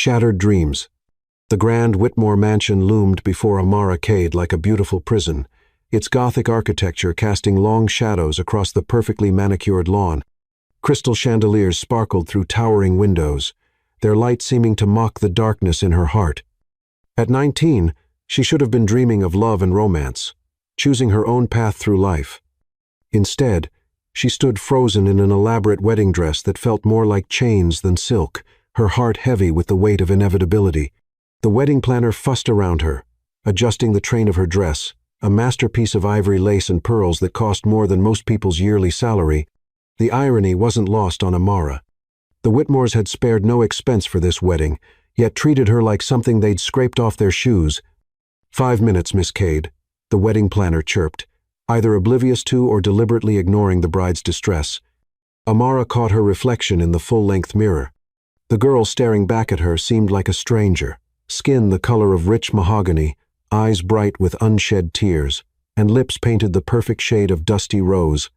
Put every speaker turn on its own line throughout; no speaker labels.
Shattered dreams. The grand Whitmore mansion loomed before Amara Cade like a beautiful prison, its Gothic architecture casting long shadows across the perfectly manicured lawn. Crystal chandeliers sparkled through towering windows, their light seeming to mock the darkness in her heart. At 19, she should have been dreaming of love and romance, choosing her own path through life. Instead, she stood frozen in an elaborate wedding dress that felt more like chains than silk, her heart heavy with the weight of inevitability. The wedding planner fussed around her, adjusting the train of her dress, a masterpiece of ivory lace and pearls that cost more than most people's yearly salary. The irony wasn't lost on Amara. The Whitmores had spared no expense for this wedding, yet treated her like something they'd scraped off their shoes. 5 minutes, Miss Cade, the wedding planner chirped, either oblivious to or deliberately ignoring the bride's distress. Amara caught her reflection in the full-length mirror. The girl staring back at her seemed like a stranger, skin the color of rich mahogany, eyes bright with unshed tears, and lips painted the perfect shade of dusty rose.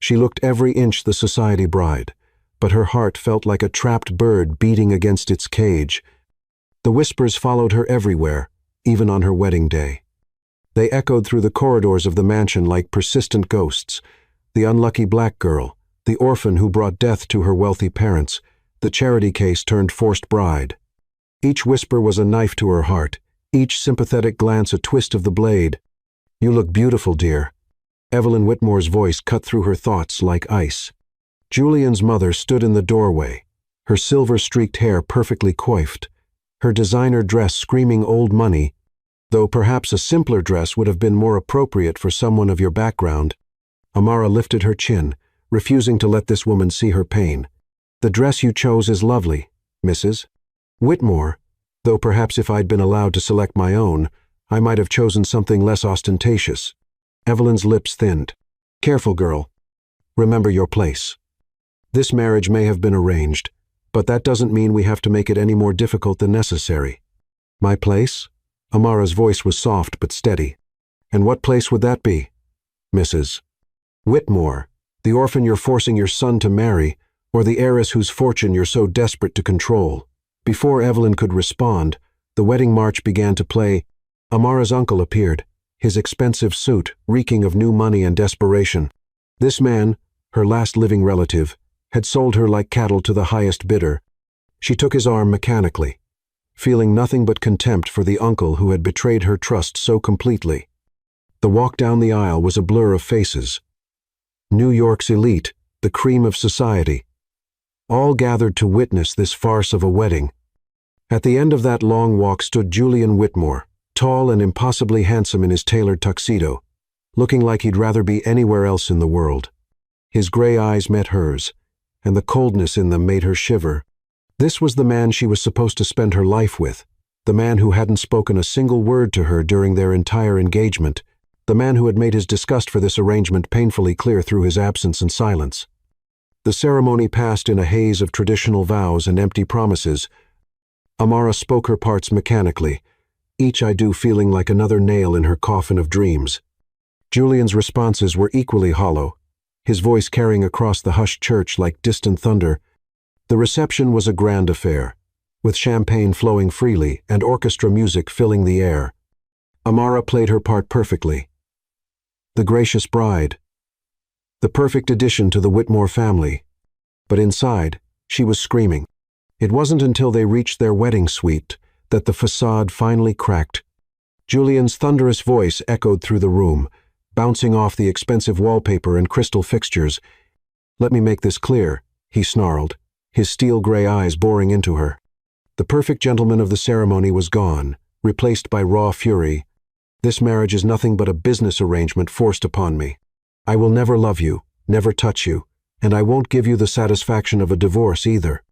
She looked every inch the society bride, but her heart felt like a trapped bird beating against its cage. The whispers followed her everywhere, even on her wedding day. They echoed through the corridors of the mansion like persistent ghosts. The unlucky black girl, the orphan who brought death to her wealthy parents, the charity case turned forced bride. Each whisper was a knife to her heart, each sympathetic glance a twist of the blade. "You look beautiful, dear." Evelyn Whitmore's voice cut through her thoughts like ice. Julian's mother stood in the doorway, her silver-streaked hair perfectly coiffed, her designer dress screaming old money, though perhaps a simpler dress would have been more appropriate for someone of your background. Amara lifted her chin, refusing to let this woman see her pain. "The dress you chose is lovely, Mrs. Whitmore, though perhaps if I'd been allowed to select my own, I might have chosen something less ostentatious." Evelyn's lips thinned. "Careful, girl. Remember your place. This marriage may have been arranged, but that doesn't mean we have to make it any more difficult than necessary." "My place?" Amara's voice was soft but steady. "And what place would that be, Mrs. Whitmore? The orphan you're forcing your son to marry, or the heiress whose fortune you're so desperate to control?" Before Evelyn could respond, the wedding march began to play. Amara's uncle appeared, his expensive suit reeking of new money and desperation. This man, her last living relative, had sold her like cattle to the highest bidder. She took his arm mechanically, feeling nothing but contempt for the uncle who had betrayed her trust so completely. The walk down the aisle was a blur of faces. New York's elite, the cream of society, all gathered to witness this farce of a wedding. At the end of that long walk stood Julian Whitmore, tall and impossibly handsome in his tailored tuxedo, looking like he'd rather be anywhere else in the world. His gray eyes met hers, and the coldness in them made her shiver. This was the man she was supposed to spend her life with, the man who hadn't spoken a single word to her during their entire engagement, the man who had made his disgust for this arrangement painfully clear through his absence and silence. The ceremony passed in a haze of traditional vows and empty promises. Amara spoke her parts mechanically, each "I do" feeling like another nail in her coffin of dreams. Julian's responses were equally hollow, his voice carrying across the hushed church like distant thunder. The reception was a grand affair, with champagne flowing freely and orchestra music filling the air. Amara played her part perfectly. The gracious bride, the perfect addition to the Whitmore family. But inside, she was screaming. It wasn't until they reached their wedding suite that the facade finally cracked. Julian's thunderous voice echoed through the room, bouncing off the expensive wallpaper and crystal fixtures. "Let me make this clear," he snarled, his steel-gray eyes boring into her. The perfect gentleman of the ceremony was gone, replaced by raw fury. "This marriage is nothing but a business arrangement forced upon me. I will never love you, never touch you, and I won't give you the satisfaction of a divorce either."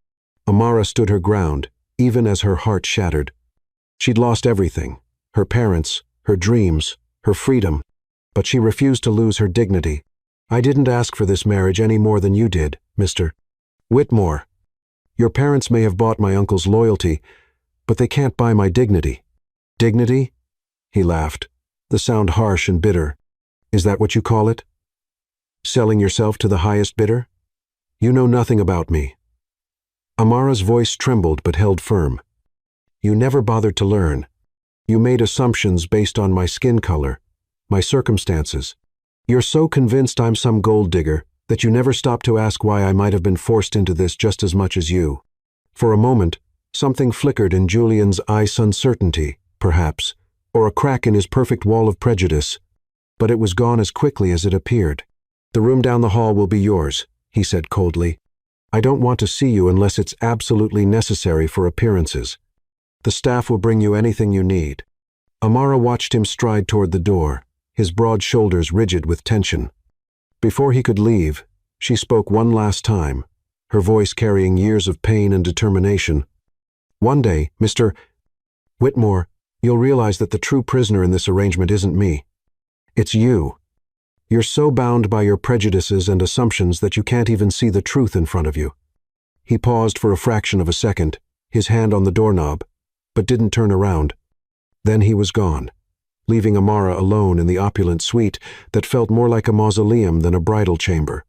Amara stood her ground, even as her heart shattered. She'd lost everything, her parents, her dreams, her freedom, but she refused to lose her dignity. "I didn't ask for this marriage any more than you did, Mr. Whitmore. Your parents may have bought my uncle's loyalty, but they can't buy my dignity." "Dignity?" He laughed, the sound harsh and bitter. "Is that what you call it? Selling yourself to the highest bidder? You know nothing about me." Amara's voice trembled but held firm. You never bothered to learn. You made assumptions based on my skin color, my circumstances. You're so convinced I'm some gold digger that you never stopped to ask why I might have been forced into this just as much as you. For a moment, something flickered in Julian's eyes, uncertainty, perhaps, or a crack in his perfect wall of prejudice, but it was gone as quickly as it appeared. The room down the hall will be yours, he said coldly. I don't want to see you unless it's absolutely necessary for appearances. The staff will bring you anything you need. Amara watched him stride toward the door, his broad shoulders rigid with tension. Before he could leave, she spoke one last time, her voice carrying years of pain and determination. One day, Mr. Whitmore, you'll realize that the true prisoner in this arrangement isn't me. It's you. You're so bound by your prejudices and assumptions that you can't even see the truth in front of you. He paused for a fraction of a second, his hand on the doorknob, but didn't turn around. Then he was gone, leaving Amara alone in the opulent suite that felt more like a mausoleum than a bridal chamber.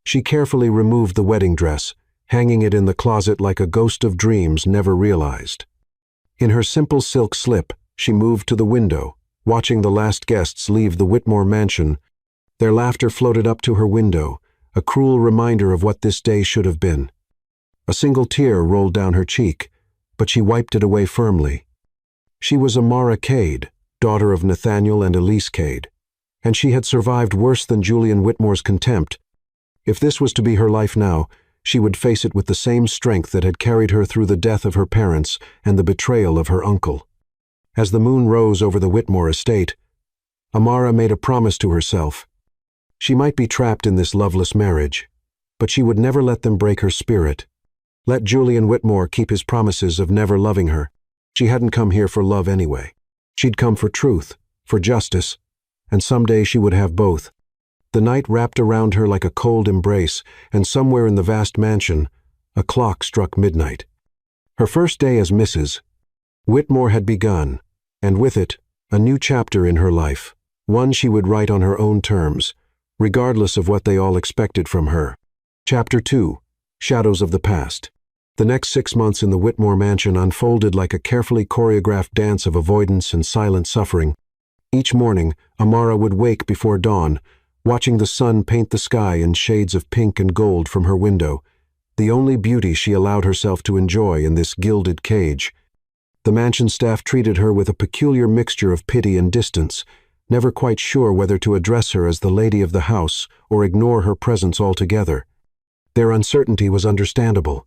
She carefully removed the wedding dress, hanging it in the closet like a ghost of dreams never realized. In her simple silk slip, she moved to the window, watching the last guests leave the Whitmore mansion. Their laughter floated up to her window, a cruel reminder of what this day should have been. A single tear rolled down her cheek, but she wiped it away firmly. She was Amara Cade, daughter of Nathaniel and Elise Cade, and she had survived worse than Julian Whitmore's contempt. If this was to be her life now, she would face it with the same strength that had carried her through the death of her parents and the betrayal of her uncle. As the moon rose over the Whitmore estate, Amara made a promise to herself. She might be trapped in this loveless marriage, but she would never let them break her spirit. Let Julian Whitmore keep his promises of never loving her. She hadn't come here for love anyway. She'd come for truth, for justice, and someday she would have both. The night wrapped around her like a cold embrace, and somewhere in the vast mansion, a clock struck midnight. Her first day as Mrs. Whitmore had begun, and with it, a new chapter in her life, one she would write on her own terms, regardless of what they all expected from her. Chapter 2. Shadows of the Past. The next 6 months in the Whitmore mansion unfolded like a carefully choreographed dance of avoidance and silent suffering. Each morning, Amara would wake before dawn, watching the sun paint the sky in shades of pink and gold from her window, the only beauty she allowed herself to enjoy in this gilded cage. The mansion staff treated her with a peculiar mixture of pity and distance, never quite sure whether to address her as the lady of the house or ignore her presence altogether. Their uncertainty was understandable.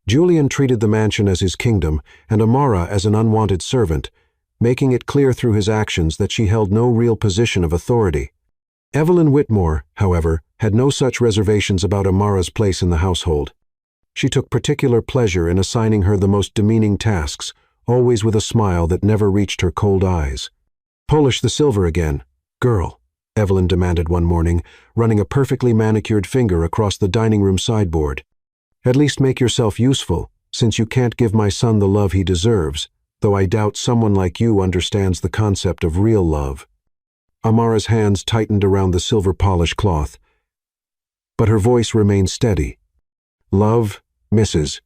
Julian treated the mansion as his kingdom and Amara as an unwanted servant, making it clear through his actions that she held no real position of authority. Evelyn Whitmore, however, had no such reservations about Amara's place in the household. She took particular pleasure in assigning her the most demeaning tasks, always with a smile that never reached her cold eyes. "Polish the silver again, girl," Evelyn demanded one morning, running a perfectly manicured finger across the dining room sideboard. "At least make yourself useful, since you can't give my son the love he deserves, though I doubt someone like you understands the concept of real love." Amara's hands tightened around the silver polish cloth, but her voice remained steady. "Love, Mrs.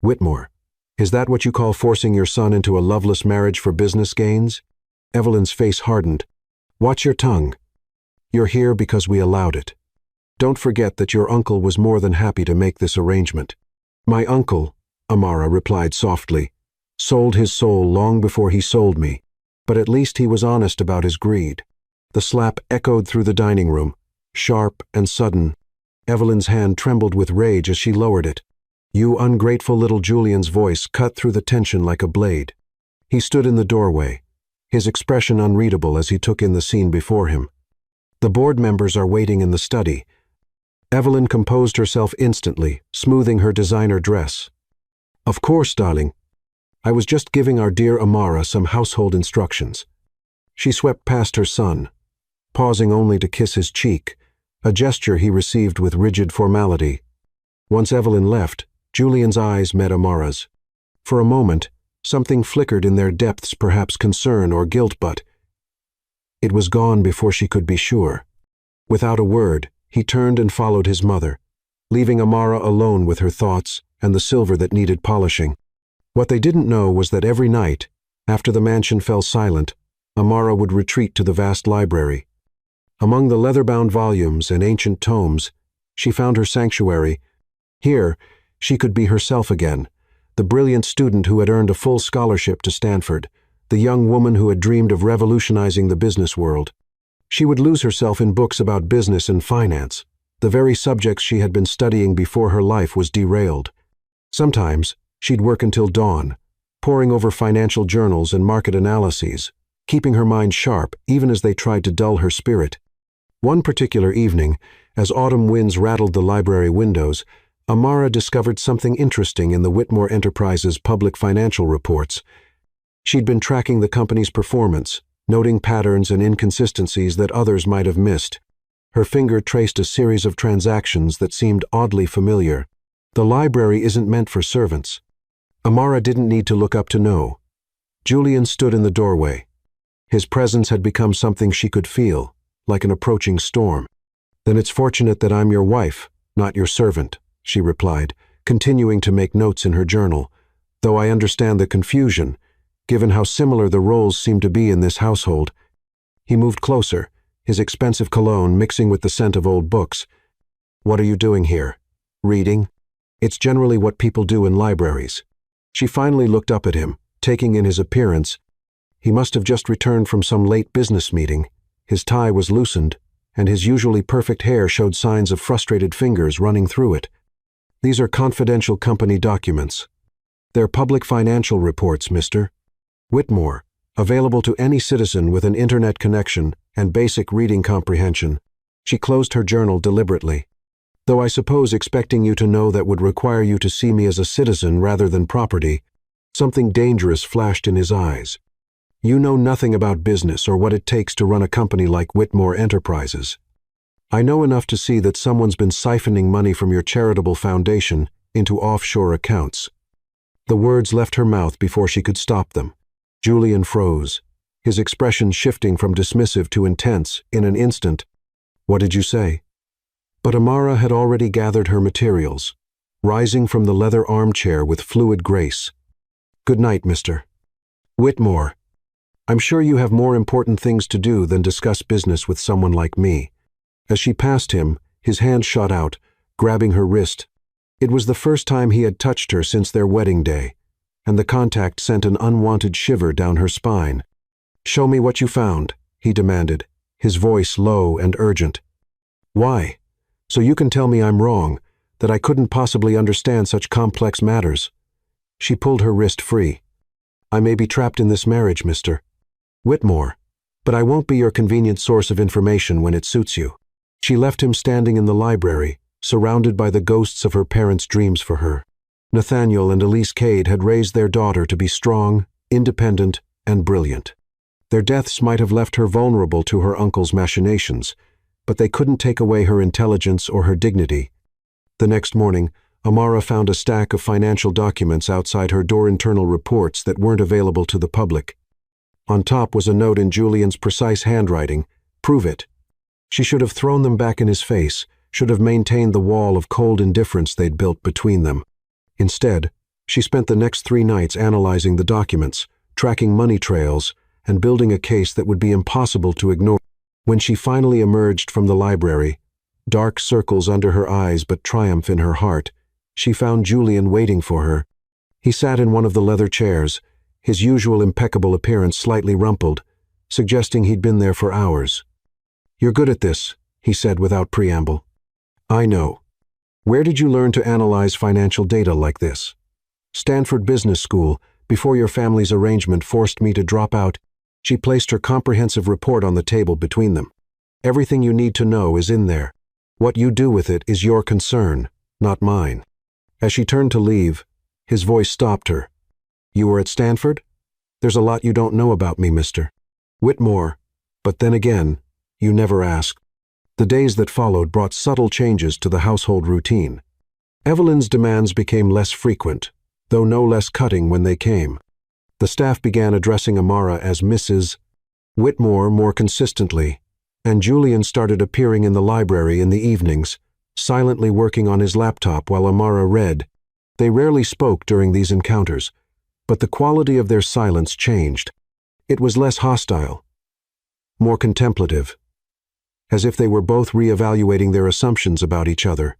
Whitmore, is that what you call forcing your son into a loveless marriage for business gains?" Evelyn's face hardened. "Watch your tongue. You're here because we allowed it. Don't forget that your uncle was more than happy to make this arrangement." "My uncle," Amara replied softly, "sold his soul long before he sold me, but at least he was honest about his greed." The slap echoed through the dining room, sharp and sudden. Evelyn's hand trembled with rage as she lowered it. "You ungrateful little," Julian's voice cut through the tension like a blade. He stood in the doorway, his expression unreadable as he took in the scene before him. "The board members are waiting in the study." Evelyn composed herself instantly, smoothing her designer dress. "Of course, darling. I was just giving our dear Amara some household instructions." She swept past her son, pausing only to kiss his cheek, a gesture he received with rigid formality. Once Evelyn left, Julian's eyes met Amara's. For a moment, something flickered in their depths, perhaps concern or guilt, but it was gone before she could be sure. Without a word, he turned and followed his mother, leaving Amara alone with her thoughts and the silver that needed polishing. What they didn't know was that every night, after the mansion fell silent, Amara would retreat to the vast library. Among the leather-bound volumes and ancient tomes, she found her sanctuary. Here, she could be herself again, the brilliant student who had earned a full scholarship to Stanford, the young woman who had dreamed of revolutionizing the business world. She would lose herself in books about business and finance, the very subjects she had been studying before her life was derailed. Sometimes, she'd work until dawn, poring over financial journals and market analyses, keeping her mind sharp even as they tried to dull her spirit. One particular evening, as autumn winds rattled the library windows, Amara discovered something interesting in the Whitmore Enterprises public financial reports. She'd been tracking the company's performance, noting patterns and inconsistencies that others might have missed. Her finger traced a series of transactions that seemed oddly familiar. The library isn't meant for servants. Amara didn't need to look up to know. Julian stood in the doorway. His presence had become something she could feel, like an approaching storm. "Then it's fortunate that I'm your wife, not your servant," she replied, continuing to make notes in her journal, "though I understand the confusion, given how similar the roles seem to be in this household." He moved closer, his expensive cologne mixing with the scent of old books. "What are you doing here? Reading? It's generally what people do in libraries." She finally looked up at him, taking in his appearance. He must have just returned from some late business meeting. His tie was loosened, and his usually perfect hair showed signs of frustrated fingers running through it. "These are confidential company documents. They're public financial reports, Mr. Whitmore, available to any citizen with an internet connection and basic reading comprehension." She closed her journal deliberately. "Though I suppose expecting you to know that would require you to see me as a citizen rather than property." Something dangerous flashed in his eyes. "You know nothing about business or what it takes to run a company like Whitmore Enterprises. I know enough to see that someone's been siphoning money from your charitable foundation into offshore accounts." The words left her mouth before she could stop them. Julian froze, his expression shifting from dismissive to intense in an instant. "What did you say?" But Amara had already gathered her materials, rising from the leather armchair with fluid grace. "Good night, Mr. Whitmore. I'm sure you have more important things to do than discuss business with someone like me." As she passed him, his hand shot out, grabbing her wrist. It was the first time he had touched her since their wedding day, and the contact sent an unwanted shiver down her spine. "Show me what you found," he demanded, his voice low and urgent. "Why? So you can tell me I'm wrong, that I couldn't possibly understand such complex matters." She pulled her wrist free. "I may be trapped in this marriage, Mr. Whitmore, but I won't be your convenient source of information when it suits you." She left him standing in the library, surrounded by the ghosts of her parents' dreams for her. Nathaniel and Elise Cade had raised their daughter to be strong, independent, and brilliant. Their deaths might have left her vulnerable to her uncle's machinations, but they couldn't take away her intelligence or her dignity. The next morning, Amara found a stack of financial documents outside her door, internal reports that weren't available to the public. On top was a note in Julian's precise handwriting, "Prove it." She should have thrown them back in his face, should have maintained the wall of cold indifference they'd built between them. Instead, she spent the next 3 nights analyzing the documents, tracking money trails, and building a case that would be impossible to ignore. When she finally emerged from the library, dark circles under her eyes but triumph in her heart, she found Julian waiting for her. He sat in one of the leather chairs, his usual impeccable appearance slightly rumpled, suggesting he'd been there for hours. "You're good at this," he said without preamble. "I know. Where did you learn to analyze financial data like this?" "Stanford Business School, before your family's arrangement forced me to drop out." She placed her comprehensive report on the table between them. "Everything you need to know is in there. What you do with it is your concern, not mine." As she turned to leave, his voice stopped her. "You were at Stanford? There's a lot you don't know about me, Mr. Whitmore, but then again, you never asked." The days that followed brought subtle changes to the household routine. Evelyn's demands became less frequent, though no less cutting when they came. The staff began addressing Amara as Mrs. Whitmore more consistently, and Julian started appearing in the library in the evenings, silently working on his laptop while Amara read. They rarely spoke during these encounters, But the quality of their silence changed. It was less hostile, more contemplative, as if they were both re-evaluating their assumptions about each other.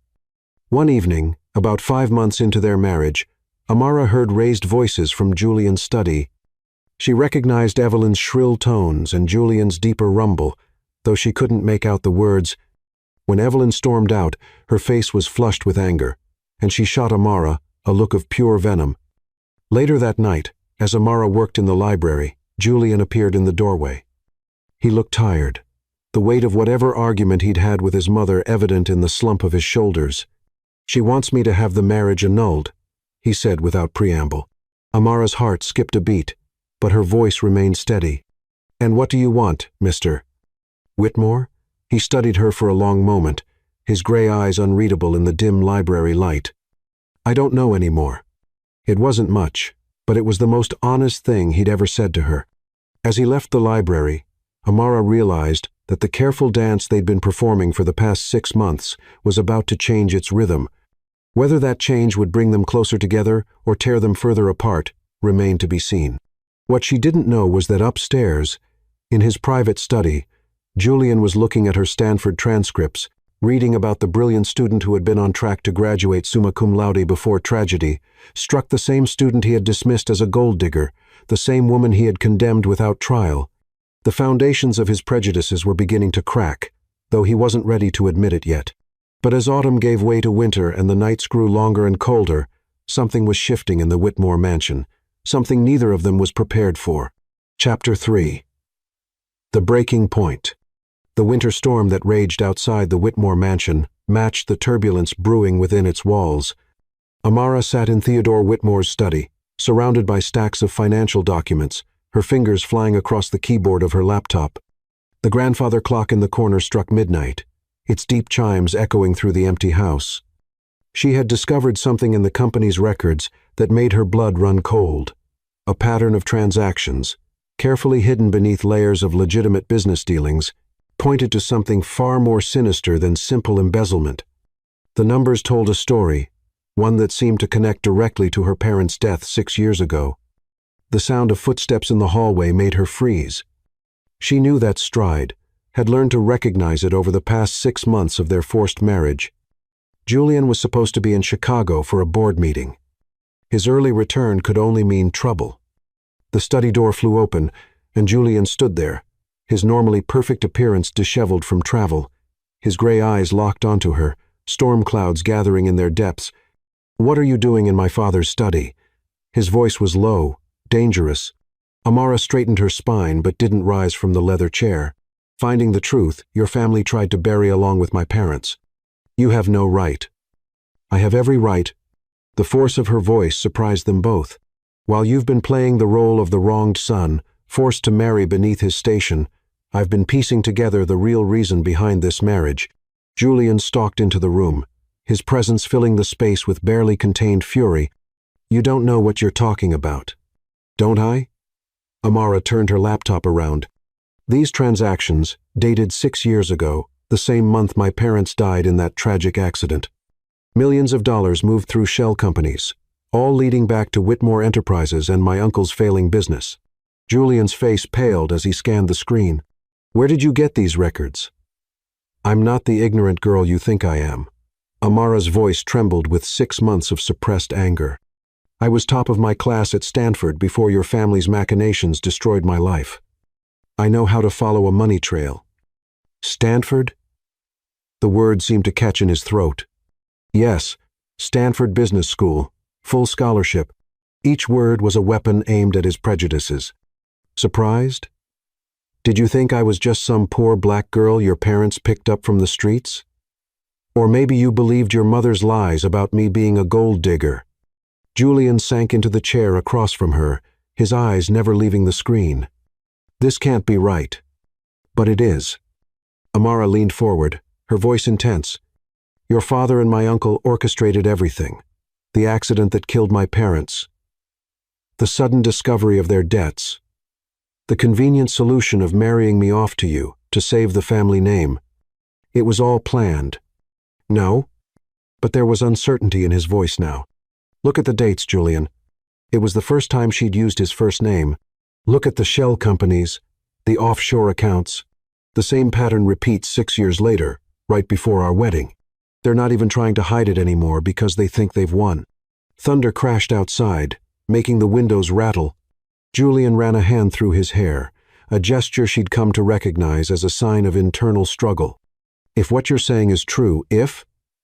One evening, about 5 months into their marriage, Amara heard raised voices from Julian's study. She recognized Evelyn's shrill tones and Julian's deeper rumble, though she couldn't make out the words. When Evelyn stormed out, her face was flushed with anger, and she shot Amara a look of pure venom. Later that night, as Amara worked in the library, Julian appeared in the doorway. He looked tired, the weight of whatever argument he'd had with his mother evident in the slump of his shoulders. "She wants me to have the marriage annulled," he said without preamble. Amara's heart skipped a beat, but her voice remained steady. "And what do you want, Mr. Whitmore?" He studied her for a long moment, his gray eyes unreadable in the dim library light. "I don't know anymore." It wasn't much, but it was the most honest thing he'd ever said to her. As he left the library, Amara realized that the careful dance they'd been performing for the past 6 months was about to change its rhythm. Whether that change would bring them closer together or tear them further apart remained to be seen. What she didn't know was that upstairs, in his private study, Julian was looking at her Stanford transcripts, reading about the brilliant student who had been on track to graduate summa cum laude before tragedy, struck the same student he had dismissed as a gold digger, the same woman he had condemned without trial. The foundations of his prejudices were beginning to crack, though he wasn't ready to admit it yet. But as autumn gave way to winter and the nights grew longer and colder, something was shifting in the Whitmore mansion, something neither of them was prepared for. Chapter 3. The Breaking Point. The winter storm that raged outside the Whitmore mansion matched the turbulence brewing within its walls. Amara sat in Theodore Whitmore's study, surrounded by stacks of financial documents, her fingers flying across the keyboard of her laptop. The grandfather clock in the corner struck midnight, its deep chimes echoing through the empty house. She had discovered something in the company's records that made her blood run cold. A pattern of transactions, carefully hidden beneath layers of legitimate business dealings, pointed to something far more sinister than simple embezzlement. The numbers told a story, one that seemed to connect directly to her parents' death 6 years ago. The sound of footsteps in the hallway made her freeze. She knew that stride, had learned to recognize it over the past 6 months of their forced marriage. Julian was supposed to be in Chicago for a board meeting. His early return could only mean trouble. The study door flew open, and Julian stood there, his normally perfect appearance disheveled from travel, his gray eyes locked onto her, storm clouds gathering in their depths. "What are you doing in my father's study?" His voice was low, dangerous. Amara straightened her spine but didn't rise from the leather chair. "Finding the truth your family tried to bury along with my parents. You have no right." "I have every right." The force of her voice surprised them both. "While you've been playing the role of the wronged son, forced to marry beneath his station, I've been piecing together the real reason behind this marriage." Julian stalked into the room, his presence filling the space with barely contained fury. "You don't know what you're talking about." "Don't I?" Amara turned her laptop around. "These transactions, dated 6 years ago, the same month my parents died in that tragic accident. Millions of dollars moved through shell companies, all leading back to Whitmore Enterprises and my uncle's failing business." Julian's face paled as he scanned the screen. "Where did you get these records?" "I'm not the ignorant girl you think I am." Amara's voice trembled with 6 months of suppressed anger. "I was top of my class at Stanford before your family's machinations destroyed my life. I know how to follow a money trail." "Stanford?" The word seemed to catch in his throat. "Yes, Stanford Business School, full scholarship." Each word was a weapon aimed at his prejudices. "Surprised? Did you think I was just some poor black girl your parents picked up from the streets? Or maybe you believed your mother's lies about me being a gold digger?" Julian sank into the chair across from her, his eyes never leaving the screen. "This can't be right." "But it is." Amara leaned forward, her voice intense. "Your father and my uncle orchestrated everything. The accident that killed my parents. The sudden discovery of their debts. The convenient solution of marrying me off to you to save the family name. It was all planned." "No?" But there was uncertainty in his voice now. "Look at the dates, Julian. It was the first time she'd used his first name. Look at the shell companies, the offshore accounts. The same pattern repeats 6 years later, right before our wedding. They're not even trying to hide it anymore because they think they've won. Thunder crashed outside, making the windows rattle. Julian ran a hand through his hair, a gesture she'd come to recognize as a sign of internal struggle. If what you're saying is true,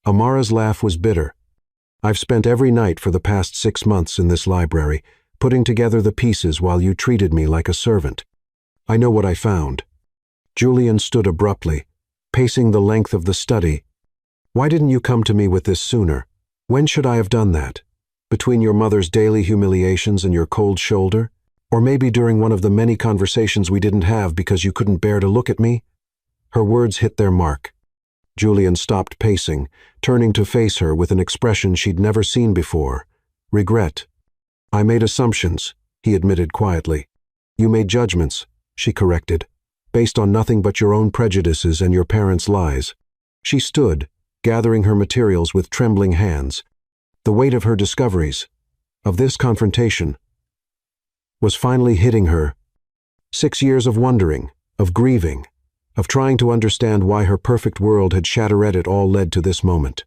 Amara's laugh was bitter. I've spent every night for the past 6 months in this library, putting together the pieces while you treated me like a servant. I know what I found. Julian stood abruptly, pacing the length of the study. Why didn't you come to me with this sooner? When should I have done that? Between your mother's daily humiliations and your cold shoulder? Or maybe during one of the many conversations we didn't have because you couldn't bear to look at me? Her words hit their mark. Julian stopped pacing, turning to face her with an expression she'd never seen before. Regret. I made assumptions, he admitted quietly. You made judgments, she corrected, based on nothing but your own prejudices and your parents' lies. She stood, gathering her materials with trembling hands. The weight of her discoveries, of this confrontation, was finally hitting her. 6 years of wondering, of grieving, of trying to understand why her perfect world had shattered it all led to this moment.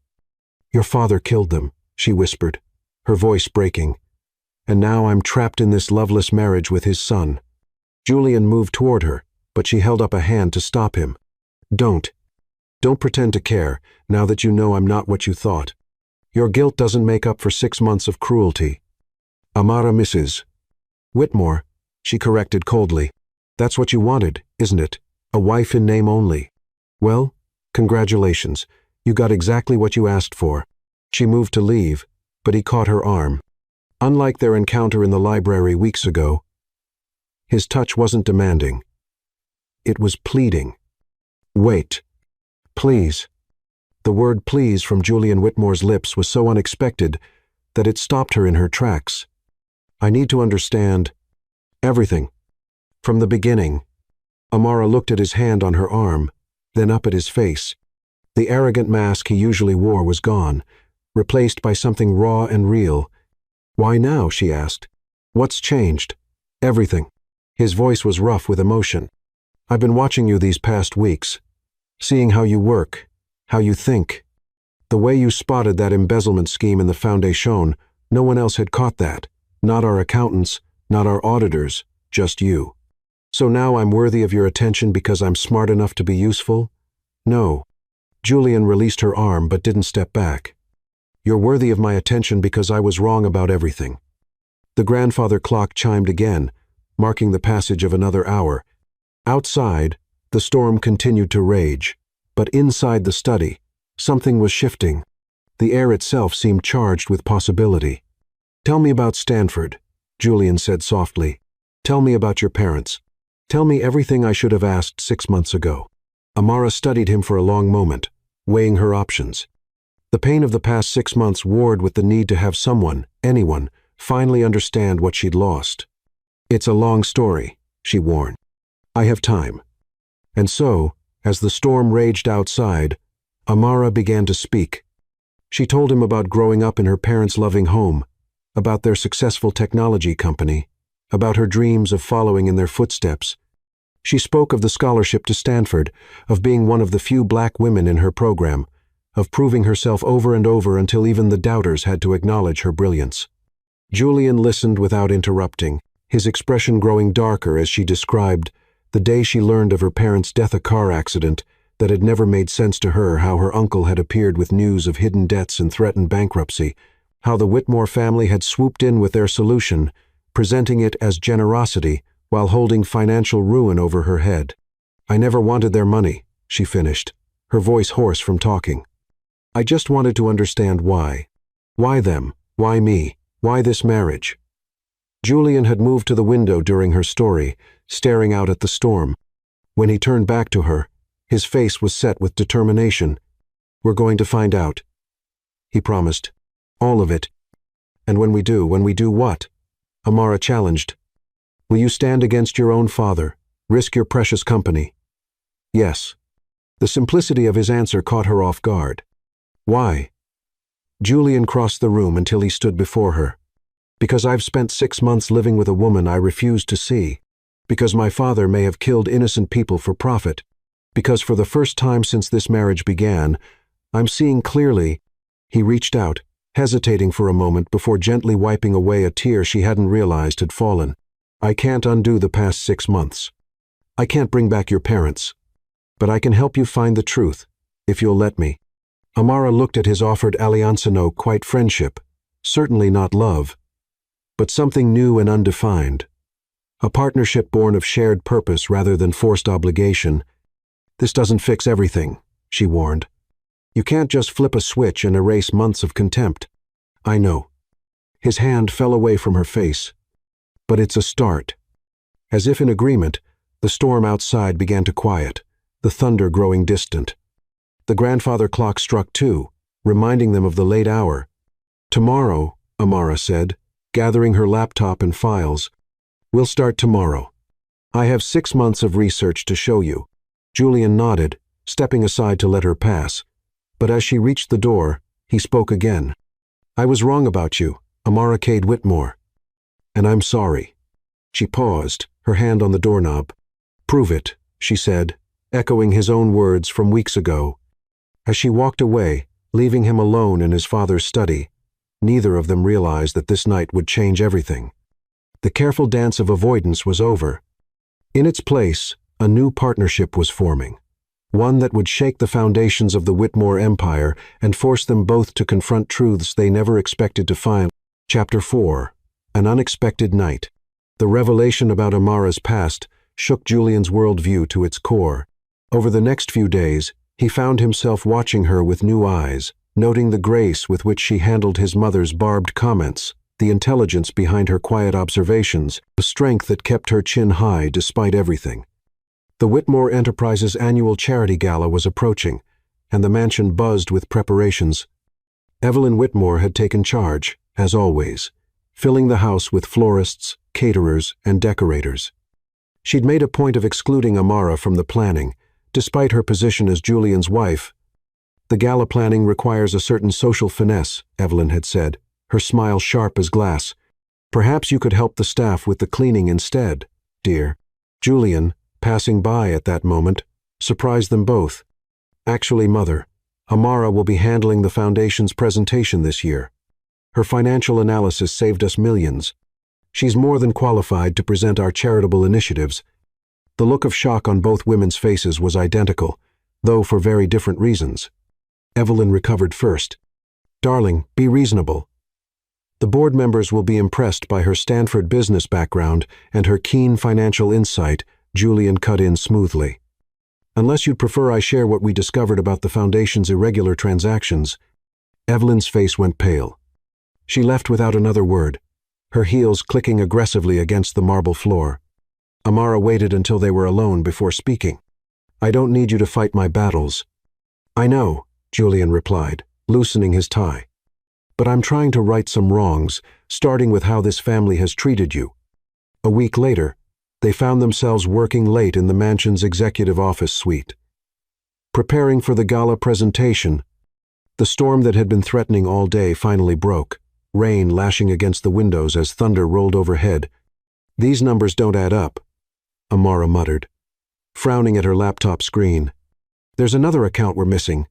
Your father killed them, she whispered, her voice breaking. And now I'm trapped in this loveless marriage with his son. Julian moved toward her, but she held up a hand to stop him. Don't pretend to care, now that you know I'm not what you thought. Your guilt doesn't make up for 6 months of cruelty. Amara Mrs. Whitmore, she corrected coldly. That's what you wanted, isn't it? A wife in name only. Well, congratulations. You got exactly what you asked for. She moved to leave, but he caught her arm. Unlike their encounter in the library weeks ago, his touch wasn't demanding. It was pleading. Wait. Please. The word please from Julian Whitmore's lips was so unexpected that it stopped her in her tracks. I need to understand everything. From the beginning. Amara looked at his hand on her arm, then up at his face. The arrogant mask he usually wore was gone, replaced by something raw and real. Why now? She asked. What's changed? Everything. His voice was rough with emotion. I've been watching you these past weeks, seeing how you work, how you think. The way you spotted that embezzlement scheme in the Foundation, no one else had caught that. Not our accountants, not our auditors, just you. So now I'm worthy of your attention because I'm smart enough to be useful? No. Julian released her arm but didn't step back. You're worthy of my attention because I was wrong about everything. The grandfather clock chimed again, marking the passage of another hour. Outside, the storm continued to rage, but inside the study, something was shifting. The air itself seemed charged with possibility. Tell me about Stanford, Julian said softly. Tell me about your parents. Tell me everything I should have asked 6 months ago. Amara studied him for a long moment, weighing her options. The pain of the past 6 months warred with the need to have someone, anyone, finally understand what she'd lost. It's a long story, she warned. I have time. And so, as the storm raged outside, Amara began to speak. She told him about growing up in her parents' loving home, about their successful technology company, about her dreams of following in their footsteps. She spoke of the scholarship to Stanford, of being one of the few black women in her program, of proving herself over and over until even the doubters had to acknowledge her brilliance. Julian listened without interrupting, his expression growing darker as she described the day she learned of her parents' death, a car accident that had never made sense to her, how her uncle had appeared with news of hidden debts and threatened bankruptcy, how the Whitmore family had swooped in with their solution, presenting it as generosity while holding financial ruin over her head. I never wanted their money, she finished, her voice hoarse from talking. I just wanted to understand why. Why them? Why me? Why this marriage? Julian had moved to the window during her story, staring out at the storm. When he turned back to her, his face was set with determination. We're going to find out, he promised. All of it. And when we do what? Amara challenged. Will you stand against your own father, risk your precious company? Yes. The simplicity of his answer caught her off guard. Why? Julian crossed the room until he stood before her. Because I've spent 6 months living with a woman I refuse to see. Because my father may have killed innocent people for profit. Because for the first time since this marriage began, I'm seeing clearly." He reached out, hesitating for a moment before gently wiping away a tear she hadn't realized had fallen. "I can't undo the past 6 months. I can't bring back your parents. But I can help you find the truth, if you'll let me." Amara looked at his offered allianzano quite friendship, certainly not love, but something new and undefined. A partnership born of shared purpose rather than forced obligation. "This doesn't fix everything," she warned. "You can't just flip a switch and erase months of contempt." "I know." His hand fell away from her face. "But it's a start." As if in agreement, the storm outside began to quiet, the thunder growing distant. The grandfather clock struck 2, reminding them of the late hour. "Tomorrow," Amara said, gathering her laptop and files. "We'll start tomorrow. I have 6 months of research to show you." Julian nodded, stepping aside to let her pass. But as she reached the door, he spoke again. "I was wrong about you, Amara Cade Whitmore. And I'm sorry." She paused, her hand on the doorknob. "Prove it," she said, echoing his own words from weeks ago. As she walked away, leaving him alone in his father's study, neither of them realized that this night would change everything. The careful dance of avoidance was over. In its place, a new partnership was forming, one that would shake the foundations of the Whitmore empire and force them both to confront truths they never expected to find. Chapter 4. An Unexpected Night. The revelation about Amara's past shook Julian's worldview to its core. Over the next few days, he found himself watching her with new eyes, noting the grace with which she handled his mother's barbed comments, the intelligence behind her quiet observations, the strength that kept her chin high despite everything. The Whitmore Enterprises annual charity gala was approaching, and the mansion buzzed with preparations. Evelyn Whitmore had taken charge, as always, filling the house with florists, caterers, and decorators. She'd made a point of excluding Amara from the planning, despite her position as Julian's wife. "The gala planning requires a certain social finesse," Evelyn had said, her smile sharp as glass. "Perhaps you could help the staff with the cleaning instead, dear." Julian, passing by at that moment, surprised them both. "Actually, Mother, Amara will be handling the Foundation's presentation this year. Her financial analysis saved us millions. She's more than qualified to present our charitable initiatives." The look of shock on both women's faces was identical, though for very different reasons. Evelyn recovered first. "Darling, be reasonable. The board members will be impressed by her Stanford business background and her keen financial insight," Julian cut in smoothly. "Unless you'd prefer I share what we discovered about the Foundation's irregular transactions." Evelyn's face went pale. She left without another word, her heels clicking aggressively against the marble floor. Amara waited until they were alone before speaking. "I don't need you to fight my battles." "I know," Julian replied, loosening his tie. "But I'm trying to right some wrongs, starting with how this family has treated you." A week later, they found themselves working late in the mansion's executive office suite. Preparing for the gala presentation, the storm that had been threatening all day finally broke, rain lashing against the windows as thunder rolled overhead. "These numbers don't add up," Amara muttered, frowning at her laptop screen. "There's another account we're missing."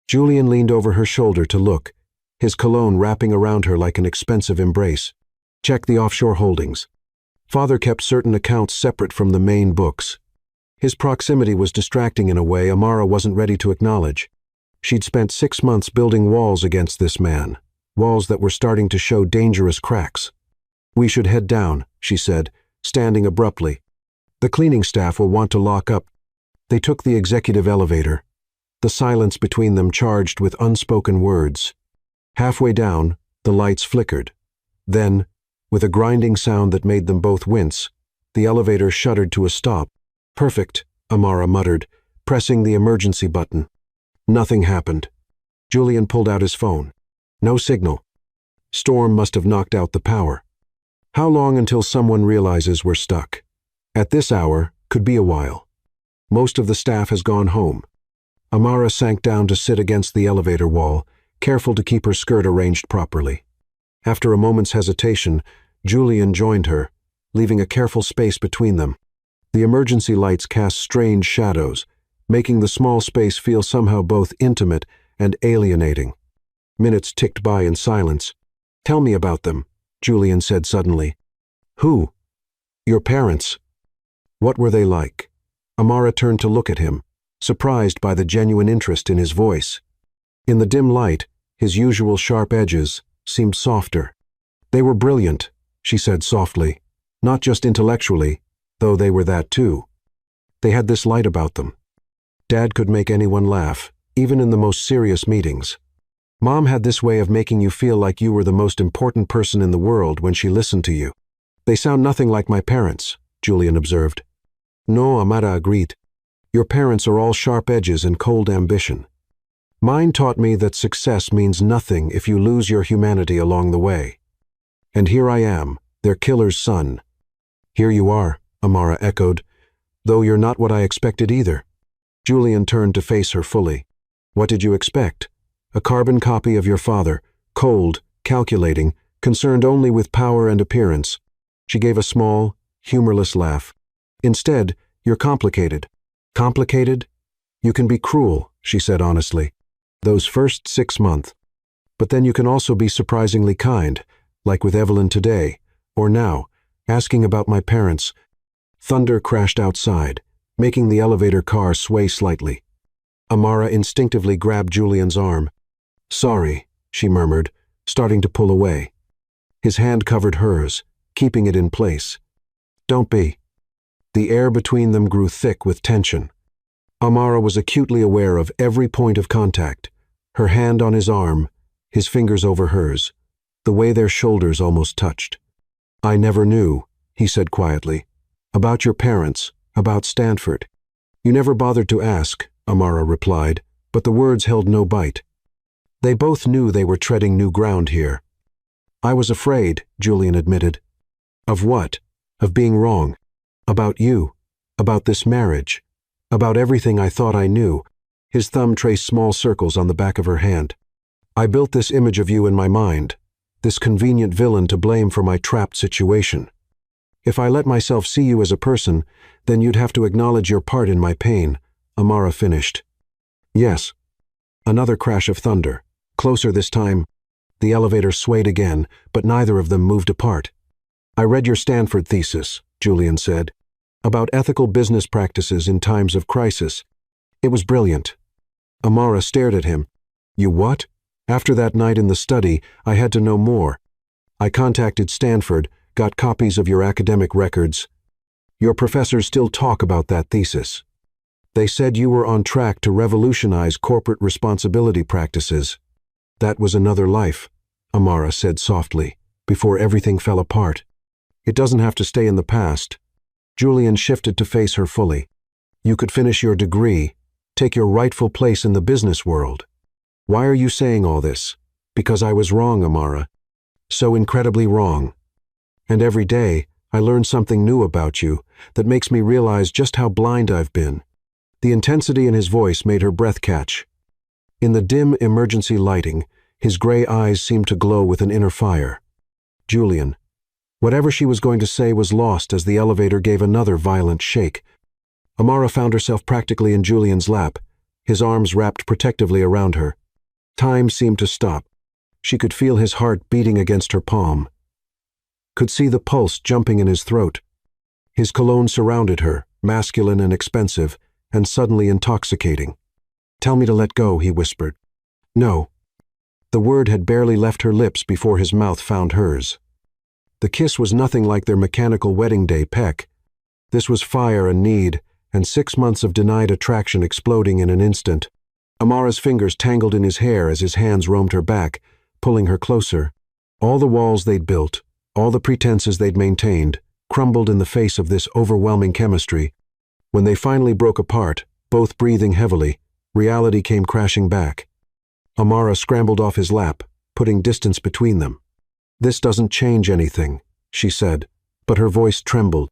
Julian leaned over her shoulder to look, his cologne wrapping around her like an expensive embrace. "Check the offshore holdings." Father kept certain accounts separate from the main books. His proximity was distracting in a way Amara wasn't ready to acknowledge. She'd spent 6 months building walls against this man, walls that were starting to show dangerous cracks. "We should head down," she said, standing abruptly. "The cleaning staff will want to lock up." They took the executive elevator, the silence between them charged with unspoken words. Halfway down, the lights flickered. Then, with a grinding sound that made them both wince, the elevator shuddered to a stop. "Perfect," Amara muttered, pressing the emergency button. Nothing happened. Julian pulled out his phone. No signal. Storm must have knocked out the power. How long until someone realizes we're stuck? At this hour, could be a while. Most of the staff has gone home. Amara sank down to sit against the elevator wall, careful to keep her skirt arranged properly. After a moment's hesitation, Julian joined her, leaving a careful space between them. The emergency lights cast strange shadows, making the small space feel somehow both intimate and alienating. Minutes ticked by in silence. "Tell me about them," Julian said suddenly. "Who?" "Your parents." "What were they like?" Amara turned to look at him, surprised by the genuine interest in his voice. In the dim light, his usual sharp edges seemed softer. "They were brilliant," she said softly. "Not just intellectually, though they were that too. They had this light about them. Dad could make anyone laugh, even in the most serious meetings. Mom had this way of making you feel like you were the most important person in the world when she listened to you." "They sound nothing like my parents," Julian observed. "No," Amara agreed. "Your parents are all sharp edges and cold ambition. Mine taught me that success means nothing if you lose your humanity along the way. And here I am, their killer's son." "Here you are," Amara echoed, "though you're not what I expected either." Julian turned to face her fully. "What did you expect? A carbon copy of your father, cold, calculating, concerned only with power and appearance." She gave a small, humorless laugh. "Instead, you're complicated." "Complicated? You can be cruel," she said honestly. "Those first 6 months. But then you can also be surprisingly kind, like with Evelyn today, or now, asking about my parents." Thunder crashed outside, making the elevator car sway slightly. Amara instinctively grabbed Julian's arm. "Sorry," she murmured, starting to pull away. His hand covered hers, keeping it in place. "Don't be." The air between them grew thick with tension. Amara was acutely aware of every point of contact, her hand on his arm, his fingers over hers, the way their shoulders almost touched. "I never knew," he said quietly. "About your parents, about Stanford." "You never bothered to ask," Amara replied, but the words held no bite. They both knew they were treading new ground here. "I was afraid," Julian admitted. "Of what?" "Of being wrong. About you. About this marriage. About everything I thought I knew." His thumb traced small circles on the back of her hand. "I built this image of you in my mind, this convenient villain to blame for my trapped situation. If I let myself see you as a person, then you'd have to acknowledge your part in my pain," Amara finished. "Yes." Another crash of thunder. Closer this time. The elevator swayed again, but neither of them moved apart. "I read your Stanford thesis," Julian said, "about ethical business practices in times of crisis. It was brilliant." Amara stared at him. "You what?" "After that night in the study, I had to know more. I contacted Stanford, got copies of your academic records. Your professors still talk about that thesis. They said you were on track to revolutionize corporate responsibility practices." "That was another life," Amara said softly, "before everything fell apart. It doesn't have to stay in the past." Julian shifted to face her fully. "You could finish your degree, take your rightful place in the business world." "Why are you saying all this?" "Because I was wrong, Amara. So incredibly wrong. And every day, I learn something new about you that makes me realize just how blind I've been." The intensity in his voice made her breath catch. In the dim emergency lighting, his gray eyes seemed to glow with an inner fire. "Julian." Whatever she was going to say was lost as the elevator gave another violent shake. Amara found herself practically in Julian's lap, his arms wrapped protectively around her. Time seemed to stop. She could feel his heart beating against her palm. Could see the pulse jumping in his throat. His cologne surrounded her, masculine and expensive, and suddenly intoxicating. "Tell me to let go," he whispered. "No." The word had barely left her lips before his mouth found hers. The kiss was nothing like their mechanical wedding day peck. This was fire and need, and 6 months of denied attraction exploding in an instant. Amara's fingers tangled in his hair as his hands roamed her back, pulling her closer. All the walls they'd built, all the pretenses they'd maintained, crumbled in the face of this overwhelming chemistry. When they finally broke apart, both breathing heavily, reality came crashing back. Amara scrambled off his lap, putting distance between them. "This doesn't change anything," she said, but her voice trembled.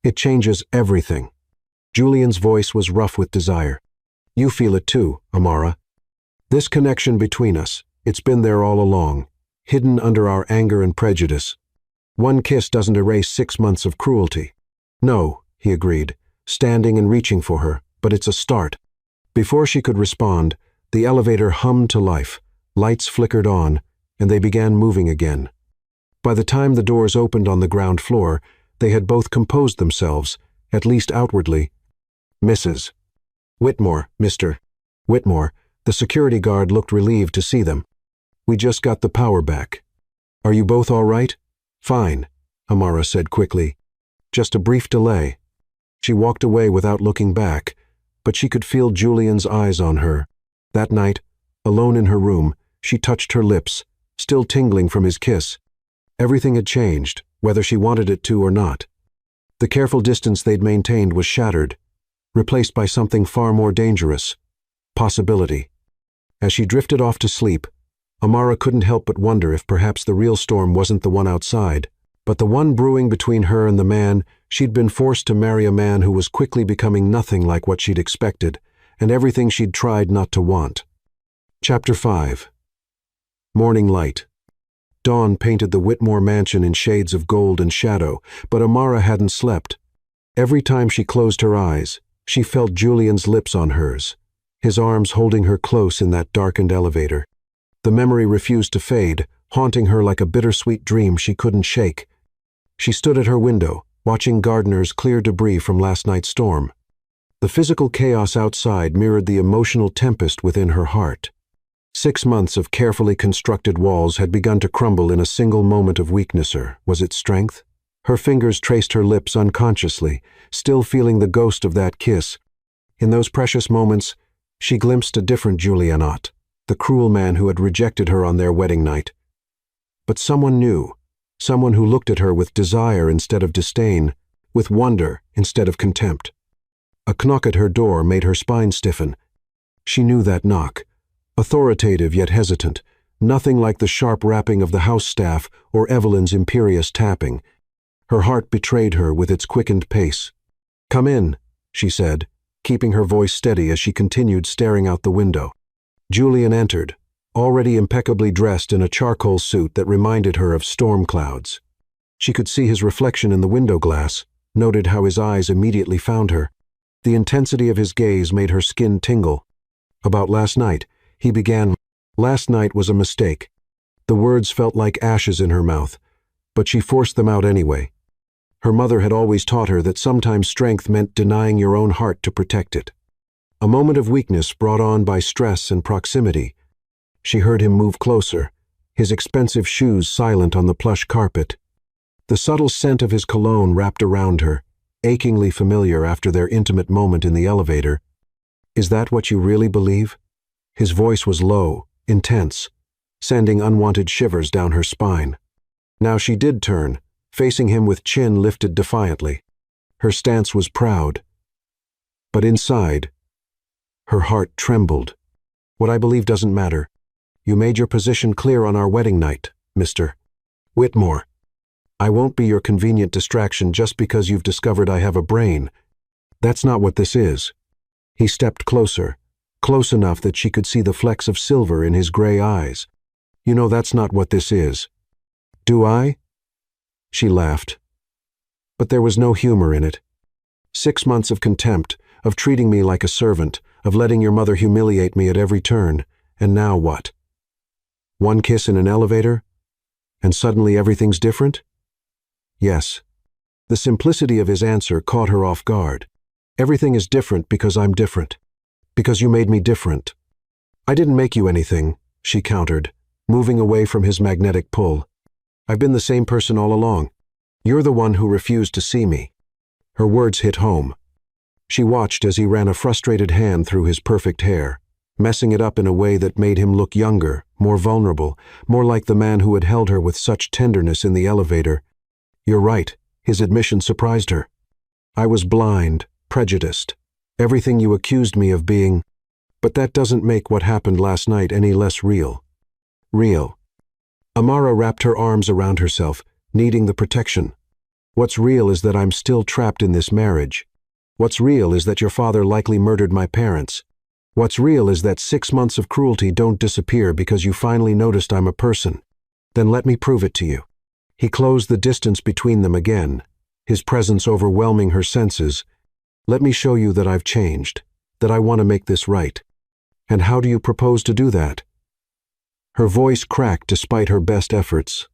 "It changes everything." Julian's voice was rough with desire. "You feel it too, Amara. This connection between us, it's been there all along. hidden under our anger and prejudice. One kiss doesn't erase 6 months of cruelty. No, he agreed, standing and reaching for her, but it's a start. Before she could respond, the elevator hummed to life, lights flickered on, and they began moving again. By the time the doors opened on the ground floor, they had both composed themselves, at least outwardly. Mrs. Whitmore, Mr. Whitmore, the security guard looked relieved to see them. We just got the power back. Are you both all right? Fine, Amara said quickly. Just a brief delay. She walked away without looking back, but she could feel Julian's eyes on her. That night, alone in her room, she touched her lips, still tingling from his kiss. Everything had changed, whether she wanted it to or not. The careful distance they'd maintained was shattered, replaced by something far more dangerous. Possibility. As she drifted off to sleep, Amara couldn't help but wonder if perhaps the real storm wasn't the one outside, but the one brewing between her and the man she'd been forced to marry, a man who was quickly becoming nothing like what she'd expected, and everything she'd tried not to want. Chapter 5. Morning light. Dawn painted the Whitmore mansion in shades of gold and shadow, but Amara hadn't slept. Every time she closed her eyes, she felt Julian's lips on hers, his arms holding her close in that darkened elevator. The memory refused to fade, haunting her like a bittersweet dream she couldn't shake. She stood at her window, watching gardeners clear debris from last night's storm. The physical chaos outside mirrored the emotional tempest within her heart. 6 months of carefully constructed walls had begun to crumble in a single moment of weakness. Was it strength? Her fingers traced her lips unconsciously, still feeling the ghost of that kiss. In those precious moments, she glimpsed a different Julianot, the cruel man who had rejected her on their wedding night. But someone new, someone who looked at her with desire instead of disdain, with wonder instead of contempt. A knock at her door made her spine stiffen. She knew that knock, authoritative yet hesitant, nothing like the sharp rapping of the house staff or Evelyn's imperious tapping. Her heart betrayed her with its quickened pace. "Come in," she said, keeping her voice steady as she continued staring out the window. Julian entered, already impeccably dressed in a charcoal suit that reminded her of storm clouds. She could see his reflection in the window glass, noted how his eyes immediately found her. The intensity of his gaze made her skin tingle. "About last night," he began. "Last night was a mistake." The words felt like ashes in her mouth, but she forced them out anyway. Her mother had always taught her that sometimes strength meant denying your own heart to protect it. A moment of weakness brought on by stress and proximity. She heard him move closer, his expensive shoes silent on the plush carpet. The subtle scent of his cologne wrapped around her, achingly familiar after their intimate moment in the elevator. "Is that what you really believe?" His voice was low, intense, sending unwanted shivers down her spine. Now she did turn, facing him with chin lifted defiantly. Her stance was proud. But inside, her heart trembled. "What I believe doesn't matter. You made your position clear on our wedding night, Mr. Whitmore. I won't be your convenient distraction just because you've discovered I have a brain. That's not what this is." He stepped closer, close enough that she could see the flecks of silver in his gray eyes. "You know that's not what this is." "Do I?" She laughed. But there was no humor in it. 6 months of contempt, of treating me like a servant, of letting your mother humiliate me at every turn, and now what? One kiss in an elevator, and suddenly everything's different? Yes. The simplicity of his answer caught her off guard. "Everything is different because I'm different. Because you made me different." "I didn't make you anything," she countered, moving away from his magnetic pull. "I've been the same person all along. You're the one who refused to see me." Her words hit home. She watched as he ran a frustrated hand through his perfect hair, messing it up in a way that made him look younger, more vulnerable, more like the man who had held her with such tenderness in the elevator. "You're right," his admission surprised her. "I was blind, prejudiced. Everything you accused me of being. But that doesn't make what happened last night any less real." "Real." Amara wrapped her arms around herself, needing the protection. "What's real is that I'm still trapped in this marriage. What's real is that your father likely murdered my parents. What's real is that 6 months of cruelty don't disappear because you finally noticed I'm a person. Then let me prove it to you. He closed the distance between them again, his presence overwhelming her senses. Let me show you that I've changed, that I want to make this right. And how do you propose to do that? Her voice cracked despite her best efforts.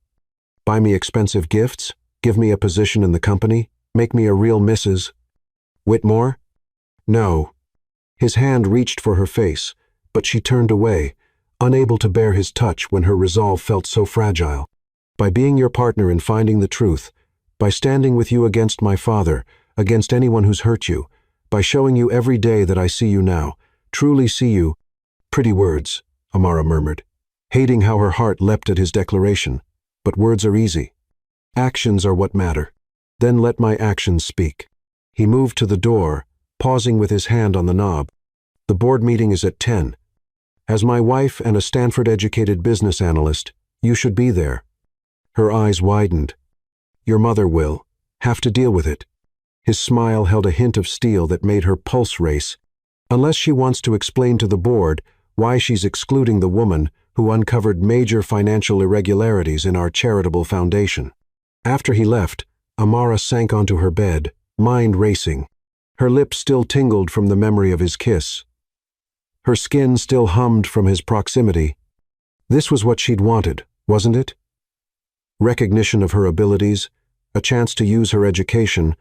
Buy me expensive gifts? Give me a position in the company? Make me a real Mrs. Whitmore? No. His hand reached for her face, but she turned away, unable to bear his touch when her resolve felt so fragile. By being your partner in finding the truth, by standing with you against my father, against anyone who's hurt you, by showing you every day that I see you now, truly see you. Pretty words, Amara murmured, hating how her heart leapt at his declaration. But words are easy. Actions are what matter. Then let my actions speak. He moved to the door, pausing with his hand on the knob. The board meeting is at 10. As my wife and a Stanford-educated business analyst, you should be there. Her eyes widened. Your mother will have to deal with it. His smile held a hint of steel that made her pulse race. Unless she wants to explain to the board why she's excluding the woman who uncovered major financial irregularities in our charitable foundation. After he left, Amara sank onto her bed, mind racing. Her lips still tingled from the memory of his kiss. Her skin still hummed from his proximity. This was what she'd wanted, wasn't it? Recognition of her abilities, a chance to use her education,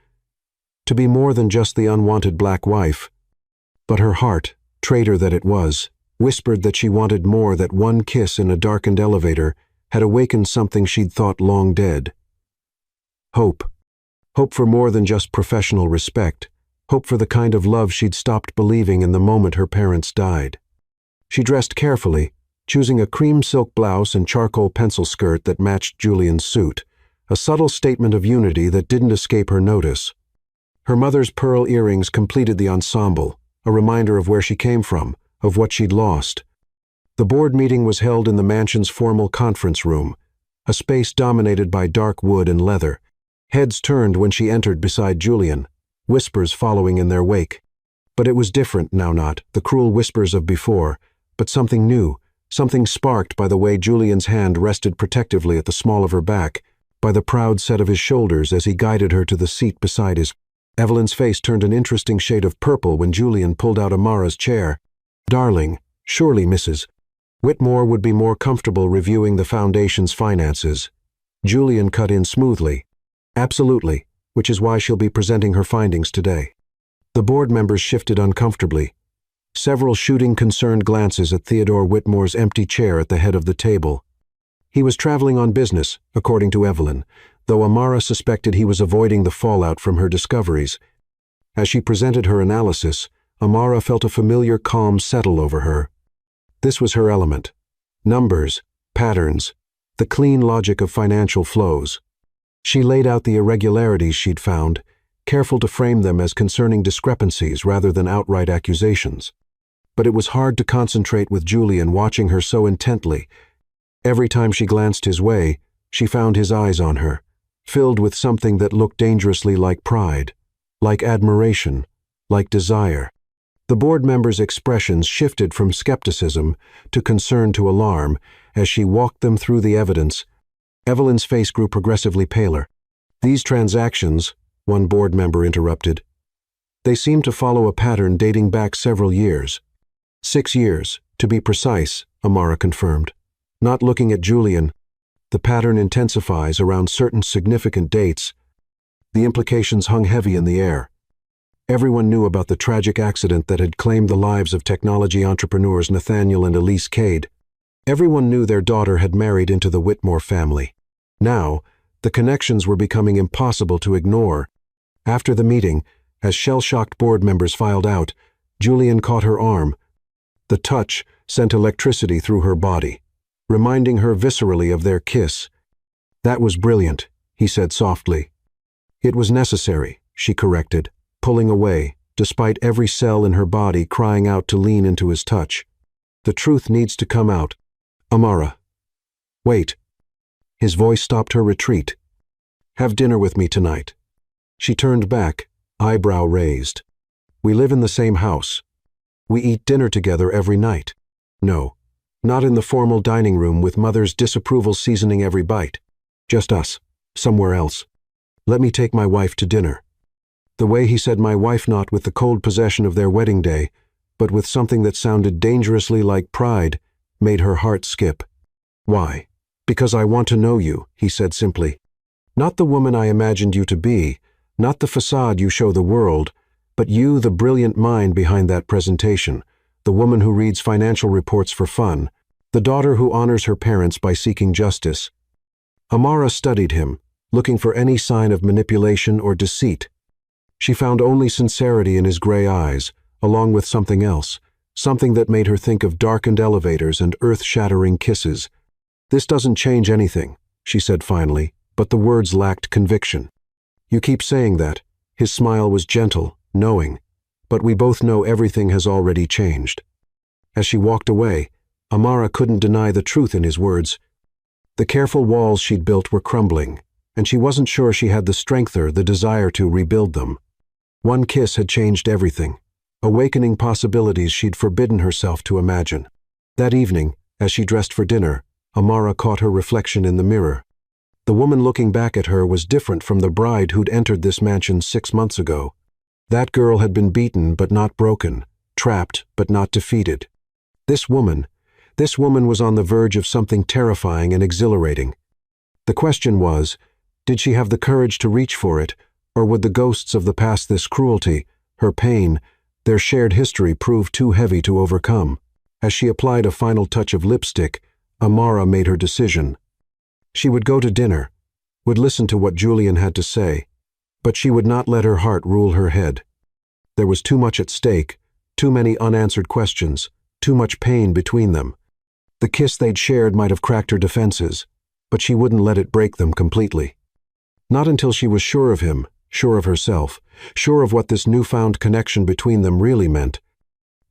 to be more than just the unwanted black wife. But her heart, traitor that it was, whispered that she wanted more. That one kiss in a darkened elevator had awakened something she'd thought long dead. Hope. Hope for more than just professional respect. Hope for the kind of love she'd stopped believing in the moment her parents died. She dressed carefully, choosing a cream silk blouse and charcoal pencil skirt that matched Julian's suit, a subtle statement of unity that didn't escape her notice. Her mother's pearl earrings completed the ensemble, a reminder of where she came from, of what she'd lost. The board meeting was held in the mansion's formal conference room, a space dominated by dark wood and leather. Heads turned when she entered beside Julian, whispers following in their wake. But it was different now, not the cruel whispers of before, but something new, something sparked by the way Julian's hand rested protectively at the small of her back, by the proud set of his shoulders as he guided her to the seat beside his. Evelyn's face turned an interesting shade of purple when Julian pulled out Amara's chair. Darling, surely Mrs. Whitmore would be more comfortable reviewing the foundation's finances. Julian cut in smoothly. Absolutely, which is why she'll be presenting her findings today. The board members shifted uncomfortably, several shooting concerned glances at Theodore Whitmore's empty chair at the head of the table. He was traveling on business, according to Evelyn, though Amara suspected he was avoiding the fallout from her discoveries. As she presented her analysis, Amara felt a familiar calm settle over her. This was her element. Numbers, patterns, the clean logic of financial flows. She laid out the irregularities she'd found, careful to frame them as concerning discrepancies rather than outright accusations. But it was hard to concentrate with Julian watching her so intently. Every time she glanced his way, she found his eyes on her, filled with something that looked dangerously like pride, like admiration, like desire. The board members' expressions shifted from skepticism to concern to alarm as she walked them through the evidence. Evelyn's face grew progressively paler. These transactions, one board member interrupted, they seemed to follow a pattern dating back several years. 6 years, to be precise, Amara confirmed. Not looking at Julian, the pattern intensifies around certain significant dates. The implications hung heavy in the air. Everyone knew about the tragic accident that had claimed the lives of technology entrepreneurs Nathaniel and Elise Cade. Everyone knew their daughter had married into the Whitmore family. Now, the connections were becoming impossible to ignore. After the meeting, as shell-shocked board members filed out, Julian caught her arm. The touch sent electricity through her body, reminding her viscerally of their kiss. That was brilliant, he said softly. It was necessary, she corrected, pulling away, despite every cell in her body crying out to lean into his touch. The truth needs to come out. Amara. Wait. His voice stopped her retreat. Have dinner with me tonight. She turned back, eyebrow raised. We live in the same house. We eat dinner together every night. No, Not in the formal dining room with Mother's disapproval seasoning every bite. Just us, somewhere else. Let me take my wife to dinner. The way he said my wife, not with the cold possession of their wedding day, but with something that sounded dangerously like pride, made her heart skip. Why? Because I want to know you, he said simply. Not the woman I imagined you to be, not the facade you show the world, but you, the brilliant mind behind that presentation, the woman who reads financial reports for fun, the daughter who honors her parents by seeking justice. Amara studied him, looking for any sign of manipulation or deceit. She found only sincerity in his gray eyes, along with something else, something that made her think of darkened elevators and earth-shattering kisses. This doesn't change anything, she said finally, but the words lacked conviction. You keep saying that. His smile was gentle, knowing, but we both know everything has already changed. As she walked away, Amara couldn't deny the truth in his words. The careful walls she'd built were crumbling, and she wasn't sure she had the strength or the desire to rebuild them. One kiss had changed everything, awakening possibilities she'd forbidden herself to imagine. That evening, as she dressed for dinner, Amara caught her reflection in the mirror. The woman looking back at her was different from the bride who'd entered this mansion 6 months ago. That girl had been beaten but not broken, trapped but not defeated. This woman was on the verge of something terrifying and exhilarating. The question was, did she have the courage to reach for it, or would the ghosts of the past, this cruelty, her pain, their shared history prove too heavy to overcome? As she applied a final touch of lipstick, Amara made her decision. She would go to dinner, would listen to what Julian had to say, but she would not let her heart rule her head. There was too much at stake, too many unanswered questions, too much pain between them. The kiss they'd shared might have cracked her defenses, but she wouldn't let it break them completely. Not until she was sure of him, sure of herself, sure of what this newfound connection between them really meant.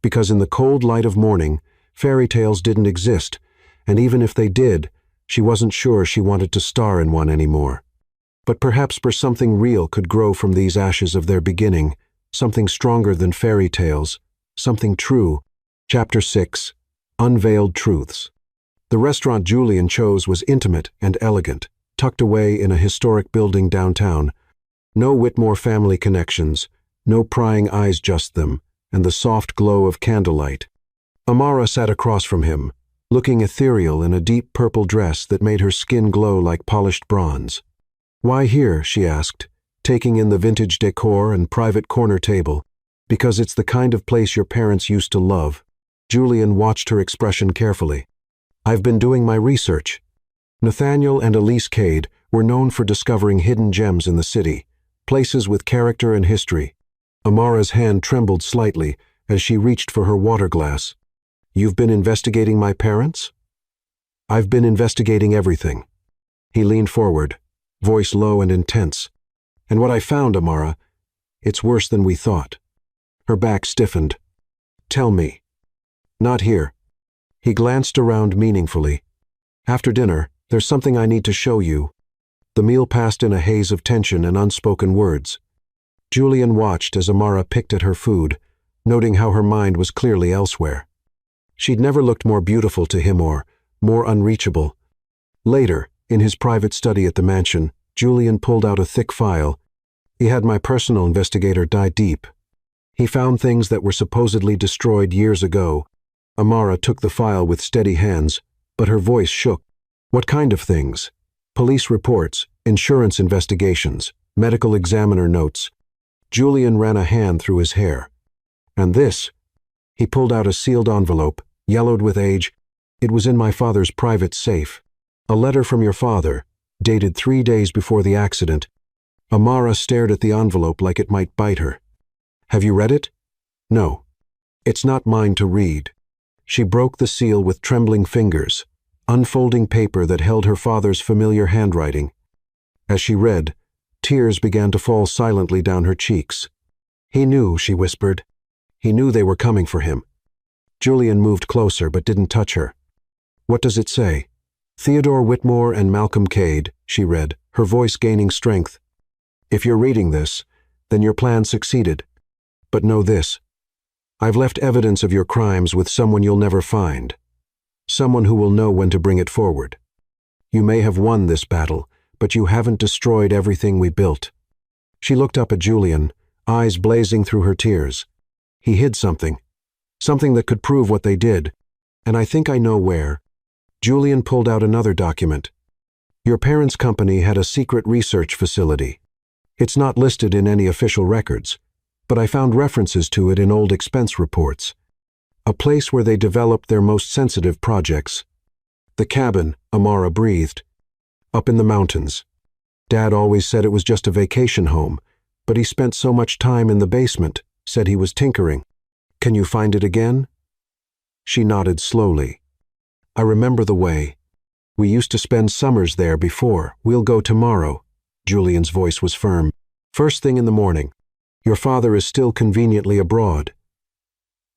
Because in the cold light of morning, fairy tales didn't exist, and even if they did, she wasn't sure she wanted to star in one anymore. But perhaps something real could grow from these ashes of their beginning, something stronger than fairy tales, something true. Chapter 6. Unveiled Truths. The restaurant Julian chose was intimate and elegant, tucked away in a historic building downtown. No Whitmore family connections, no prying eyes, just them, and the soft glow of candlelight. Amara sat across from him, looking ethereal in a deep purple dress that made her skin glow like polished bronze. Why here, she asked, taking in the vintage decor and private corner table. Because it's the kind of place your parents used to love. Julian watched her expression carefully. I've been doing my research. Nathaniel and Elise Cade were known for discovering hidden gems in the city, places with character and history. Amara's hand trembled slightly as she reached for her water glass. You've been investigating my parents? I've been investigating everything. He leaned forward, voice low and intense. And what I found, Amara, it's worse than we thought. Her back stiffened. Tell me. Not here. He glanced around meaningfully. After dinner, there's something I need to show you. The meal passed in a haze of tension and unspoken words. Julian watched as Amara picked at her food, noting how her mind was clearly elsewhere. She'd never looked more beautiful to him or more unreachable. Later, in his private study at the mansion, Julian pulled out a thick file. He had my personal investigator dive deep. He found things that were supposedly destroyed years ago. Amara took the file with steady hands, but her voice shook. What kind of things? Police reports, insurance investigations, medical examiner notes. Julian ran a hand through his hair. And this? He pulled out a sealed envelope, yellowed with age. It was in my father's private safe. A letter from your father, dated 3 days before the accident. Amara stared at the envelope like it might bite her. Have you read it? No. It's not mine to read. She broke the seal with trembling fingers, unfolding paper that held her father's familiar handwriting. As she read, tears began to fall silently down her cheeks. He knew, she whispered. He knew they were coming for him. Julian moved closer but didn't touch her. What does it say? Theodore Whitmore and Malcolm Cade, she read, her voice gaining strength. If you're reading this, then your plan succeeded. But know this. I've left evidence of your crimes with someone you'll never find. someone who will know when to bring it forward. You may have won this battle, but you haven't destroyed everything we built." She looked up at Julian, eyes blazing through her tears. "He hid something that could prove what they did, and I think I know where." Julian pulled out another document. "Your parents' company had a secret research facility. It's not listed in any official records, but I found references to it in old expense reports. A place where they developed their most sensitive projects." "The cabin," Amara breathed. "Up in the mountains. Dad always said it was just a vacation home, but he spent so much time in the basement, said he was tinkering. Can you find it again?" She nodded slowly. "I remember the way. We used to spend summers there before. We'll go tomorrow." Julian's voice was firm. "First thing in the morning. Your father is still conveniently abroad,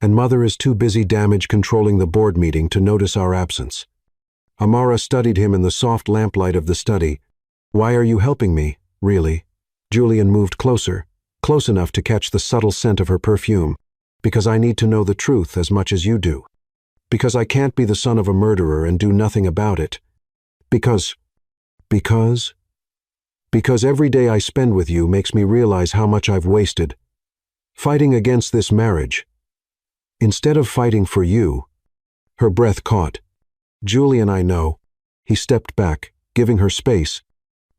and Mother is too busy damage controlling the board meeting to notice our absence." Amara studied him in the soft lamplight of the study. "Why are you helping me, really?" Julian moved closer, close enough to catch the subtle scent of her perfume. "Because I need to know the truth as much as you do. Because I can't be the son of a murderer and do nothing about it. Because every day I spend with you makes me realize how much I've wasted. Fighting against this marriage. Instead of fighting for you." Her breath caught. "Julian, I know." He stepped back, giving her space.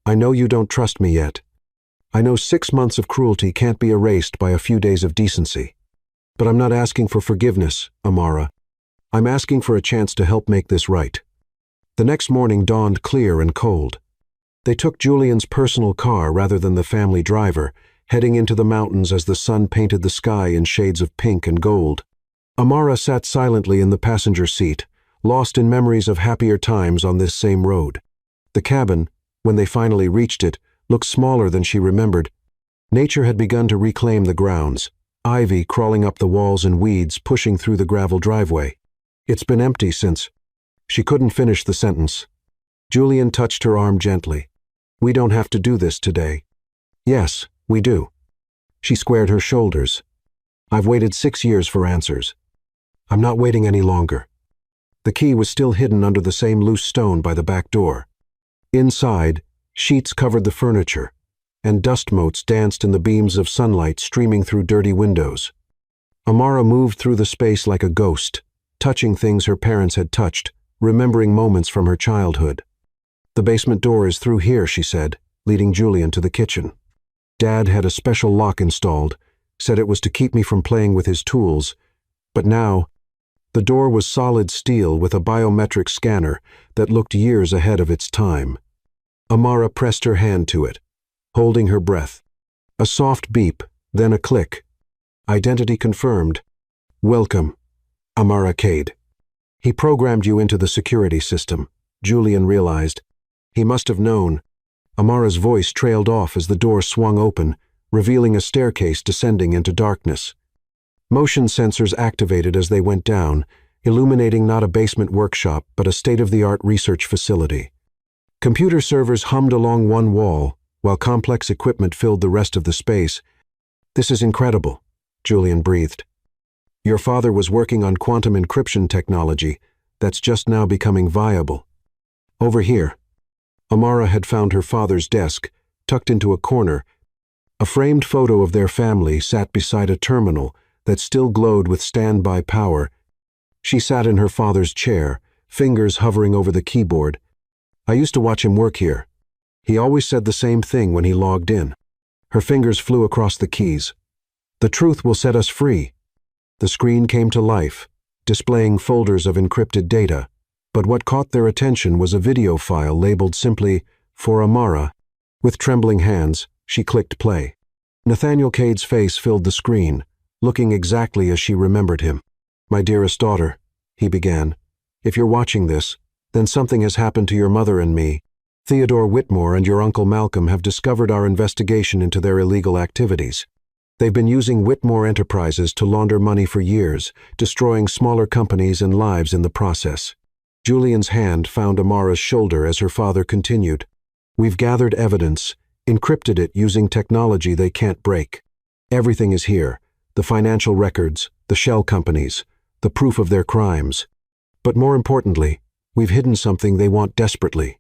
"I know you don't trust me yet. I know 6 months of cruelty can't be erased by a few days of decency. But I'm not asking for forgiveness, Amara. I'm asking for a chance to help make this right." The next morning dawned clear and cold. They took Julian's personal car rather than the family driver, heading into the mountains as the sun painted the sky in shades of pink and gold. Amara sat silently in the passenger seat, lost in memories of happier times on this same road. The cabin, when they finally reached it, looked smaller than she remembered. Nature had begun to reclaim the grounds, ivy crawling up the walls and weeds pushing through the gravel driveway. "It's been empty since—" She couldn't finish the sentence. Julian touched her arm gently. "We don't have to do this today." "Yes, we do." She squared her shoulders. "I've waited 6 years for answers. I'm not waiting any longer." The key was still hidden under the same loose stone by the back door. Inside, sheets covered the furniture, and dust motes danced in the beams of sunlight streaming through dirty windows. Amara moved through the space like a ghost, touching things her parents had touched, remembering moments from her childhood. "The basement door is through here," she said, leading Julian to the kitchen. "Dad had a special lock installed, said it was to keep me from playing with his tools, but now—" The door was solid steel with a biometric scanner that looked years ahead of its time. Amara pressed her hand to it, holding her breath. A soft beep, then a click. "Identity confirmed. Welcome, Amara Cade." "He programmed you into the security system," Julian realized. He must have known. Amara's voice trailed off as the door swung open, revealing a staircase descending into darkness. Motion sensors activated as they went down, illuminating not a basement workshop but a state-of-the-art research facility. Computer servers hummed along one wall, while complex equipment filled the rest of the space. "This is incredible," Julian breathed. "Your father was working on quantum encryption technology that's just now becoming viable. Over here." Amara had found her father's desk, tucked into a corner. A framed photo of their family sat beside a terminal that still glowed with standby power. She sat in her father's chair, fingers hovering over the keyboard. "I used to watch him work here. He always said the same thing when he logged in." Her fingers flew across the keys. "The truth will set us free." The screen came to life, displaying folders of encrypted data. But what caught their attention was a video file labeled simply, "For Amara." With trembling hands, she clicked play. Nathaniel Cade's face filled the screen, looking exactly as she remembered him. "My dearest daughter," he began, "if you're watching this, then something has happened to your mother and me. Theodore Whitmore and your Uncle Malcolm have discovered our investigation into their illegal activities. They've been using Whitmore Enterprises to launder money for years, destroying smaller companies and lives in the process." Julian's hand found Amara's shoulder as her father continued. "We've gathered evidence, encrypted it using technology they can't break. Everything is here, the financial records, the shell companies, the proof of their crimes. But more importantly, we've hidden something they want desperately.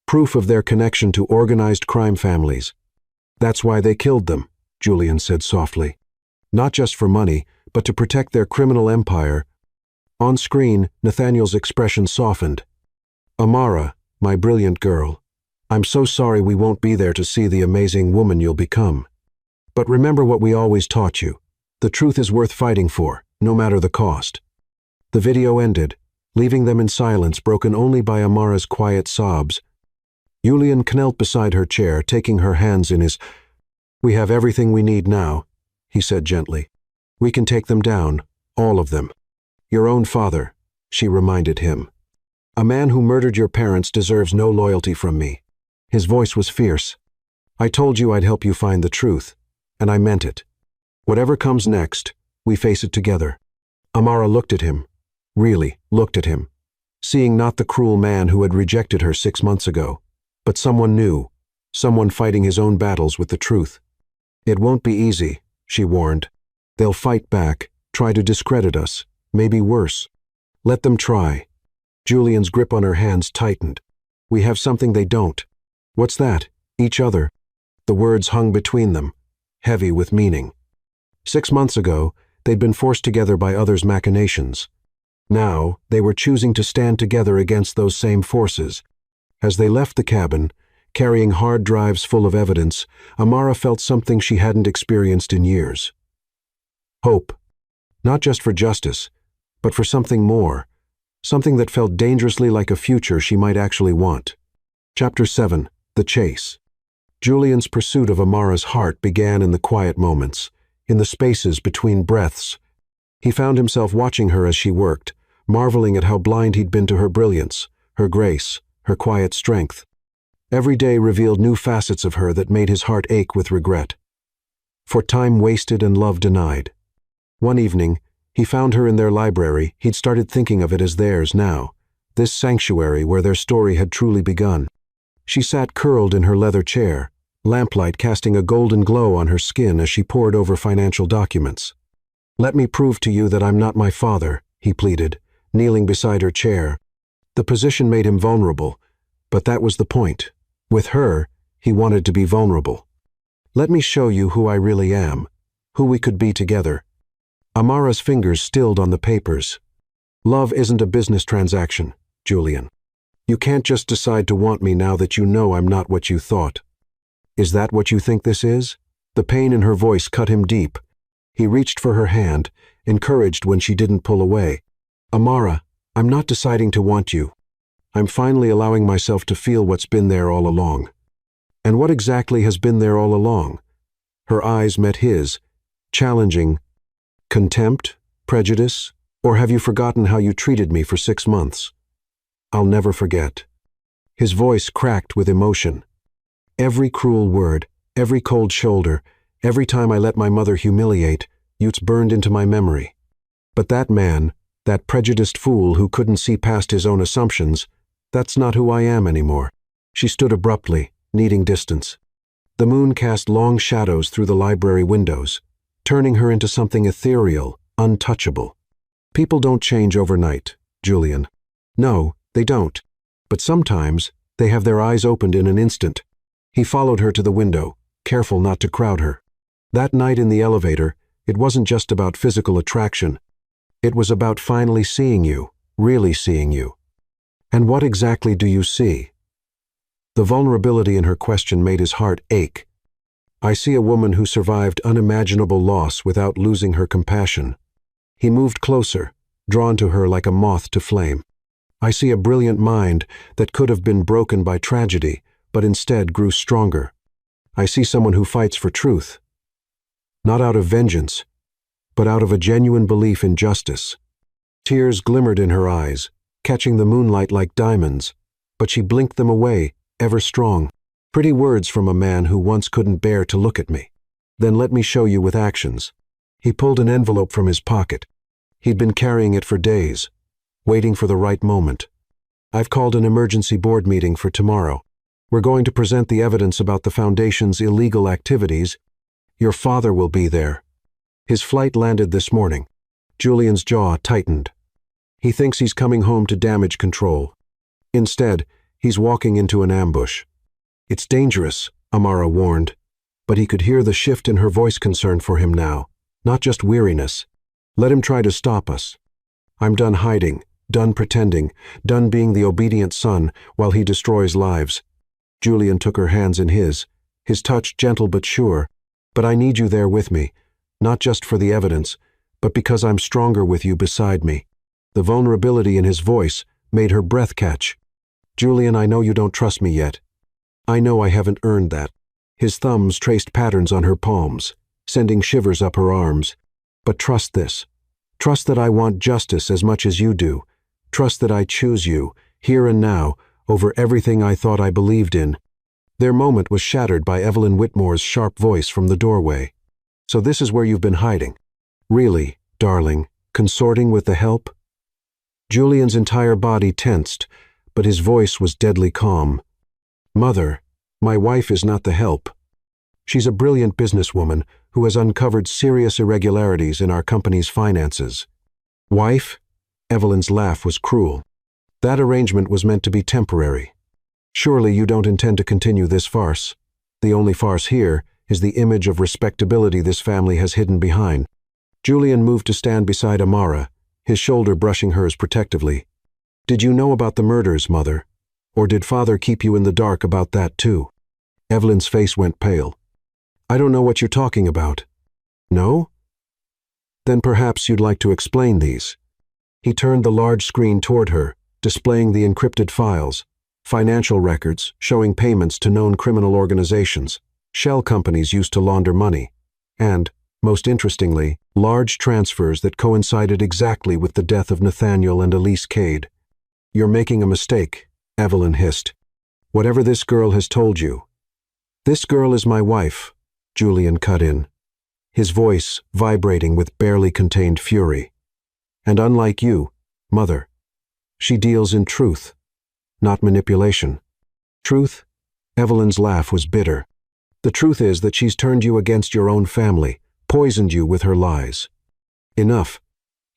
Proof of their connection to organized crime families. That's why they killed them, Julian said softly. Not just for money, but to protect their criminal empire. On screen, Nathaniel's expression softened. Amara, my brilliant girl, I'm so sorry we won't be there to see the amazing woman you'll become. But remember what we always taught you. The truth is worth fighting for, no matter the cost. The video ended, leaving them in silence broken only by Amara's quiet sobs. Julian knelt beside her chair, taking her hands in his. We have everything we need now, he said gently. We can take them down, all of them. Your own father, she reminded him. A man who murdered your parents deserves no loyalty from me. His voice was fierce. I told you I'd help you find the truth, and I meant it. Whatever comes next, we face it together. Amara looked at him, really looked at him, seeing not the cruel man who had rejected her 6 months ago, but someone new, someone fighting his own battles with the truth. It won't be easy, she warned. They'll fight back, try to discredit us, maybe worse. Let them try. Julian's grip on her hands tightened. We have something they don't. What's that? Each other. The words hung between them, heavy with meaning. 6 months ago, they'd been forced together by others' machinations. Now, they were choosing to stand together against those same forces. As they left the cabin, carrying hard drives full of evidence, Amara felt something she hadn't experienced in years. Hope. Not just for justice, but for something more. Something that felt dangerously like a future she might actually want. Chapter 7. The Chase. Julian's pursuit of Amara's heart began in the quiet moments, in the spaces between breaths. He found himself watching her as she worked, marveling at how blind he'd been to her brilliance, her grace, her quiet strength. Every day revealed new facets of her that made his heart ache with regret. For time wasted and love denied. One evening, he found her in their library. He'd started thinking of it as theirs now, this sanctuary where their story had truly begun. She sat curled in her leather chair, lamplight casting a golden glow on her skin as she pored over financial documents. Let me prove to you that I'm not my father, he pleaded, kneeling beside her chair. The position made him vulnerable, but that was the point. With her, he wanted to be vulnerable. Let me show you who I really am, who we could be together. Amara's fingers stilled on the papers. Love isn't a business transaction, Julian. You can't just decide to want me now that you know I'm not what you thought. Is that what you think this is? The pain in her voice cut him deep. He reached for her hand, encouraged when she didn't pull away. Amara, I'm not deciding to want you. I'm finally allowing myself to feel what's been there all along. And what exactly has been there all along? Her eyes met his, challenging. Contempt? Prejudice? Or have you forgotten how you treated me for 6 months? I'll never forget. His voice cracked with emotion. Every cruel word, every cold shoulder, every time I let my mother humiliate, it's burned into my memory. But that man, that prejudiced fool who couldn't see past his own assumptions, that's not who I am anymore. She stood abruptly, needing distance. The moon cast long shadows through the library windows, turning her into something ethereal, untouchable. People don't change overnight, Julian. No, they don't. But sometimes, they have their eyes opened in an instant. He followed her to the window, careful not to crowd her. That night in the elevator, it wasn't just about physical attraction. It was about finally seeing you, really seeing you. And what exactly do you see? The vulnerability in her question made his heart ache. I see a woman who survived unimaginable loss without losing her compassion. He moved closer, drawn to her like a moth to flame. I see a brilliant mind that could have been broken by tragedy, but instead grew stronger. I see someone who fights for truth. Not out of vengeance, but out of a genuine belief in justice. Tears glimmered in her eyes, catching the moonlight like diamonds, but she blinked them away, ever strong. Pretty words from a man who once couldn't bear to look at me. Then let me show you with actions. He pulled an envelope from his pocket. He'd been carrying it for days, waiting for the right moment. I've called an emergency board meeting for tomorrow. We're going to present the evidence about the Foundation's illegal activities. Your father will be there. His flight landed this morning. Julian's jaw tightened. He thinks he's coming home to damage control. Instead, he's walking into an ambush. It's dangerous, Amara warned, but he could hear the shift in her voice concern for him now, not just weariness. Let him try to stop us. I'm done hiding, done pretending, done being the obedient son while he destroys lives. Julian took her hands in his touch gentle but sure. But I need you there with me, not just for the evidence, but because I'm stronger with you beside me. The vulnerability in his voice made her breath catch. Julian, I know you don't trust me yet. I know I haven't earned that. His thumbs traced patterns on her palms, sending shivers up her arms. But trust this. Trust that I want justice as much as you do. Trust that I choose you, here and now, over everything I thought I believed in. Their moment was shattered by Evelyn Whitmore's sharp voice from the doorway. So this is where you've been hiding. Really, darling, consorting with the help? Julian's entire body tensed, but his voice was deadly calm. Mother, my wife is not the help. She's a brilliant businesswoman who has uncovered serious irregularities in our company's finances. Wife? Evelyn's laugh was cruel. That arrangement was meant to be temporary. Surely you don't intend to continue this farce. The only farce here is the image of respectability this family has hidden behind. Julian moved to stand beside Amara, his shoulder brushing hers protectively. Did you know about the murders, Mother? Or did Father keep you in the dark about that too? Evelyn's face went pale. I don't know what you're talking about. No? Then perhaps you'd like to explain these. He turned the large screen toward her, displaying the encrypted files. Financial records showing payments to known criminal organizations, shell companies used to launder money, and, most interestingly, large transfers that coincided exactly with the death of Nathaniel and Elise Cade. You're making a mistake, Evelyn hissed. Whatever this girl has told you. This girl is my wife, Julian cut in, his voice vibrating with barely contained fury. And unlike you, Mother, she deals in truth. Not manipulation. Truth? Evelyn's laugh was bitter. The truth is that she's turned you against your own family, poisoned you with her lies. Enough.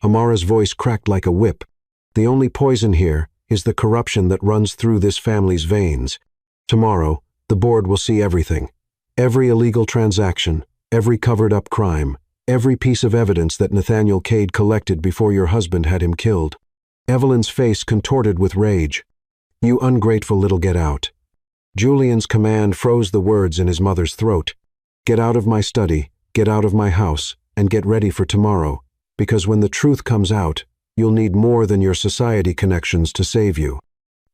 Amara's voice cracked like a whip. The only poison here is the corruption that runs through this family's veins. Tomorrow, the board will see everything. Every illegal transaction, every covered-up crime, every piece of evidence that Nathaniel Cade collected before your husband had him killed. Evelyn's face contorted with rage. You ungrateful little get out. Julian's command froze the words in his mother's throat. Get out of my study, get out of my house, and get ready for tomorrow, because when the truth comes out, you'll need more than your society connections to save you.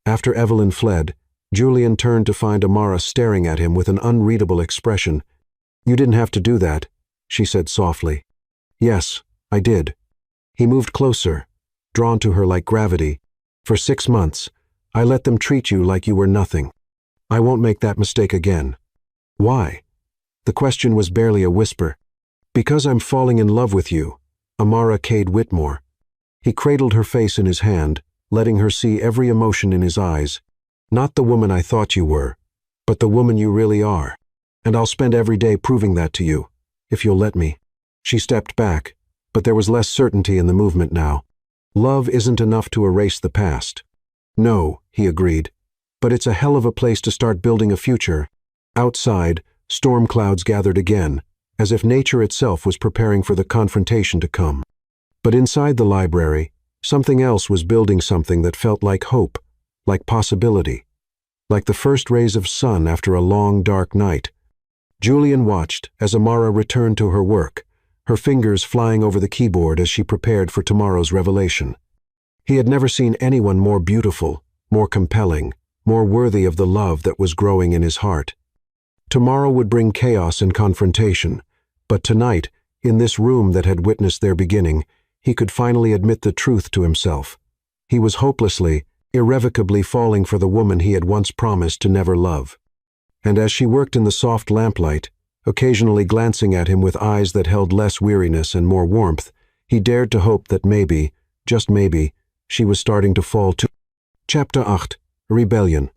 After Evelyn fled, Julian turned to find Amara staring at him with an unreadable expression. You didn't have to do that, she said softly. Yes, I did. He moved closer, drawn to her like gravity. For 6 months, I let them treat you like you were nothing. I won't make that mistake again. Why? The question was barely a whisper. Because I'm falling in love with you, Amara Cade Whitmore. He cradled her face in his hand, letting her see every emotion in his eyes. Not the woman I thought you were, but the woman you really are. And I'll spend every day proving that to you, if you'll let me. She stepped back, but there was less certainty in the movement now. Love isn't enough to erase the past. No, he agreed, but it's a hell of a place to start building a future. Outside, storm clouds gathered again, as if nature itself was preparing for the confrontation to come. But inside the library, something else was building, something that felt like hope, like possibility, like the first rays of sun after a long, dark night. Julian watched as Amara returned to her work, her fingers flying over the keyboard as she prepared for tomorrow's revelation. He had never seen anyone more beautiful, more compelling, more worthy of the love that was growing in his heart. Tomorrow would bring chaos and confrontation, but tonight, in this room that had witnessed their beginning, he could finally admit the truth to himself. He was hopelessly, irrevocably falling for the woman he had once promised to never love. And as she worked in the soft lamplight, occasionally glancing at him with eyes that held less weariness and more warmth, he dared to hope that maybe, just maybe, she was starting to fall too. Chapter 8. Rebellion.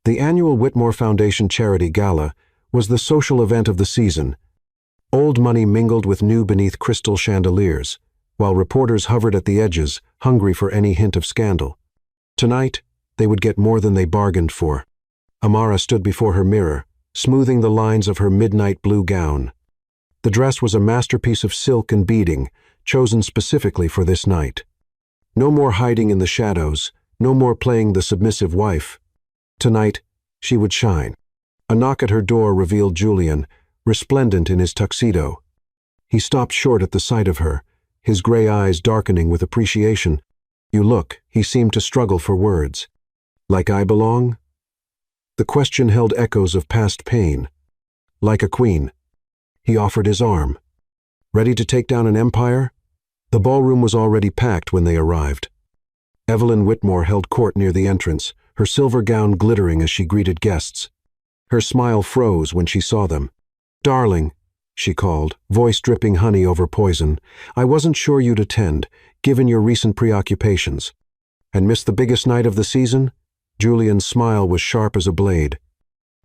The annual Whitmore Foundation Charity Gala was the social event of the season. Old money mingled with new beneath crystal chandeliers, while reporters hovered at the edges, hungry for any hint of scandal. Tonight, they would get more than they bargained for. Amara stood before her mirror, smoothing the lines of her midnight blue gown. The dress was a masterpiece of silk and beading, chosen specifically for this night. No more hiding in the shadows, no more playing the submissive wife. Tonight, she would shine. A knock at her door revealed Julian, resplendent in his tuxedo. He stopped short at the sight of her, his gray eyes darkening with appreciation. "You look," he seemed to struggle for words. "Like I belong?" The question held echoes of past pain. "Like a queen." He offered his arm. "Ready to take down an empire?" The ballroom was already packed when they arrived. Evelyn Whitmore held court near the entrance, her silver gown glittering as she greeted guests. Her smile froze when she saw them. "Darling," she called, voice dripping honey over poison, "I wasn't sure you'd attend, given your recent preoccupations." "And miss the biggest night of the season?" Julian's smile was sharp as a blade.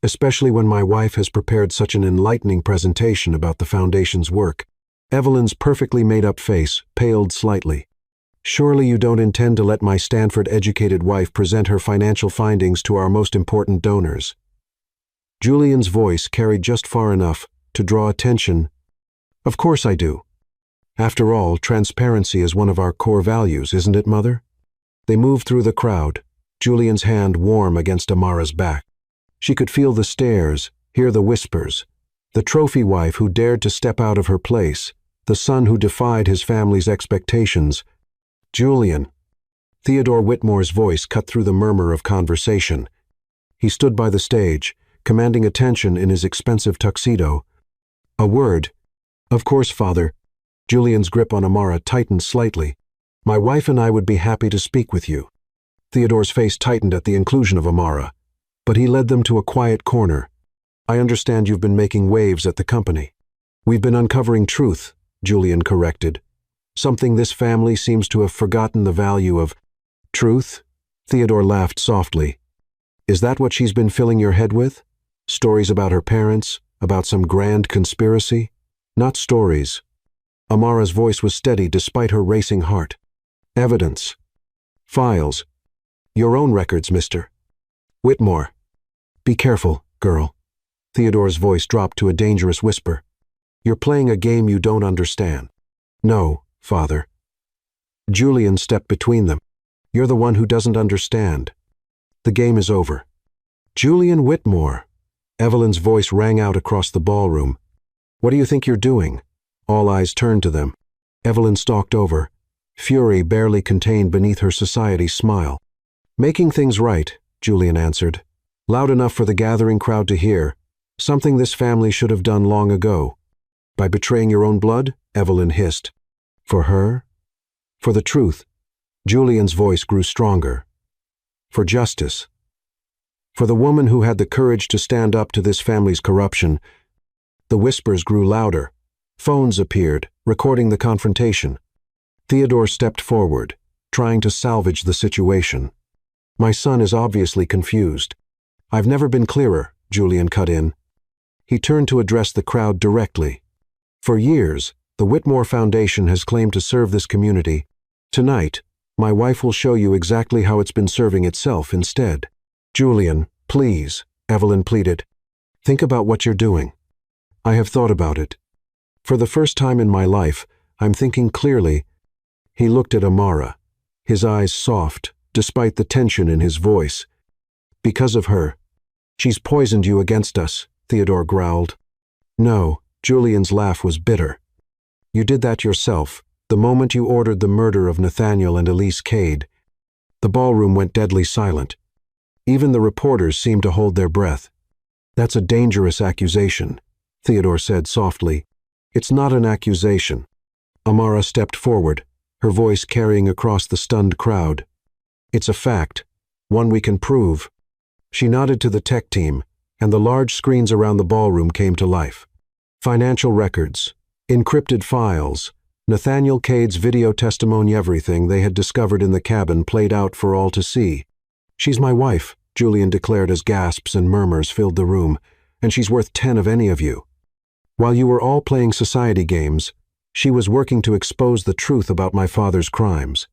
"Especially when my wife has prepared such an enlightening presentation about the Foundation's work." Evelyn's perfectly made-up face paled slightly. "Surely you don't intend to let my Stanford-educated wife present her financial findings to our most important donors?" Julian's voice carried just far enough to draw attention. "Of course I do. After all, transparency is one of our core values, isn't it, Mother?" They moved through the crowd, Julian's hand warm against Amara's back. She could feel the stares, hear the whispers. The trophy wife who dared to step out of her place, the son who defied his family's expectations. "Julian." Theodore Whitmore's voice cut through the murmur of conversation. He stood by the stage, commanding attention in his expensive tuxedo. "A word." "Of course, Father." Julian's grip on Amara tightened slightly. "My wife and I would be happy to speak with you." Theodore's face tightened at the inclusion of Amara, but he led them to a quiet corner. "I understand you've been making waves at the company." "We've been uncovering truth," Julian corrected. "Something this family seems to have forgotten the value of." "Truth?" Theodore laughed softly. "Is that what she's been filling your head with? Stories about her parents, about some grand conspiracy?" "Not stories." Amara's voice was steady despite her racing heart. "Evidence. Files. Your own records, Mr. Whitmore." "Be careful, girl." Theodore's voice dropped to a dangerous whisper. "You're playing a game you don't understand." "No, Father." Julian stepped between them. "You're the one who doesn't understand. The game is over." "Julian Whitmore." Evelyn's voice rang out across the ballroom. "What do you think you're doing?" All eyes turned to them. Evelyn stalked over, fury barely contained beneath her society smile. "Making things right," Julian answered. "Loud enough for the gathering crowd to hear. Something this family should have done long ago." "By betraying your own blood?" Evelyn hissed. "For her?" "For the truth." Julian's voice grew stronger. "For justice. For the woman who had the courage to stand up to this family's corruption." The whispers grew louder. Phones appeared, recording the confrontation. Theodore stepped forward, trying to salvage the situation. "My son is obviously confused." "I've never been clearer," Julian cut in. He turned to address the crowd directly. "For years, the Whitmore Foundation has claimed to serve this community. Tonight, my wife will show you exactly how it's been serving itself instead." "Julian, please," Evelyn pleaded. "Think about what you're doing." "I have thought about it. For the first time in my life, I'm thinking clearly." He looked at Amara, his eyes soft, despite the tension in his voice. "Because of her. She's poisoned you against us," Theodore growled. "No," Julian's laugh was bitter. "You did that yourself, the moment you ordered the murder of Nathaniel and Elise Cade." The ballroom went deadly silent. Even the reporters seemed to hold their breath. "That's a dangerous accusation," Theodore said softly. "It's not an accusation." Amara stepped forward, her voice carrying across the stunned crowd. "It's a fact, one we can prove." She nodded to the tech team, and the large screens around the ballroom came to life. Financial records, encrypted files, Nathaniel Cade's video testimony, everything they had discovered in the cabin played out for all to see. "She's my wife," Julian declared as gasps and murmurs filled the room, "and she's worth 10 of any of you. While you were all playing society games, She was working to expose the truth about my father's crimes.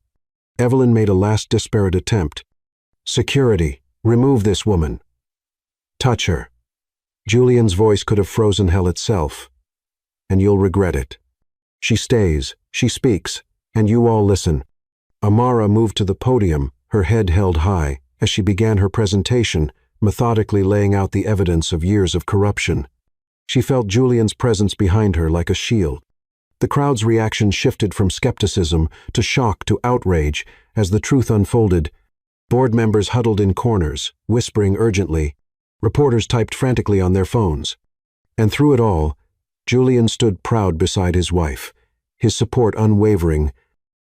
Evelyn made a last desperate attempt. Security, remove this woman. Touch her. Julian's voice could have frozen hell itself. And you'll regret it. She stays, she speaks, and you all listen. Amara moved to the podium, her head held high, as she began her presentation, methodically laying out the evidence of years of corruption. She felt Julian's presence behind her like a shield. The crowd's reaction shifted from skepticism to shock to outrage as the truth unfolded. Board members huddled in corners, whispering urgently. Reporters typed frantically on their phones. And through it all, Julian stood proud beside his wife, his support unwavering.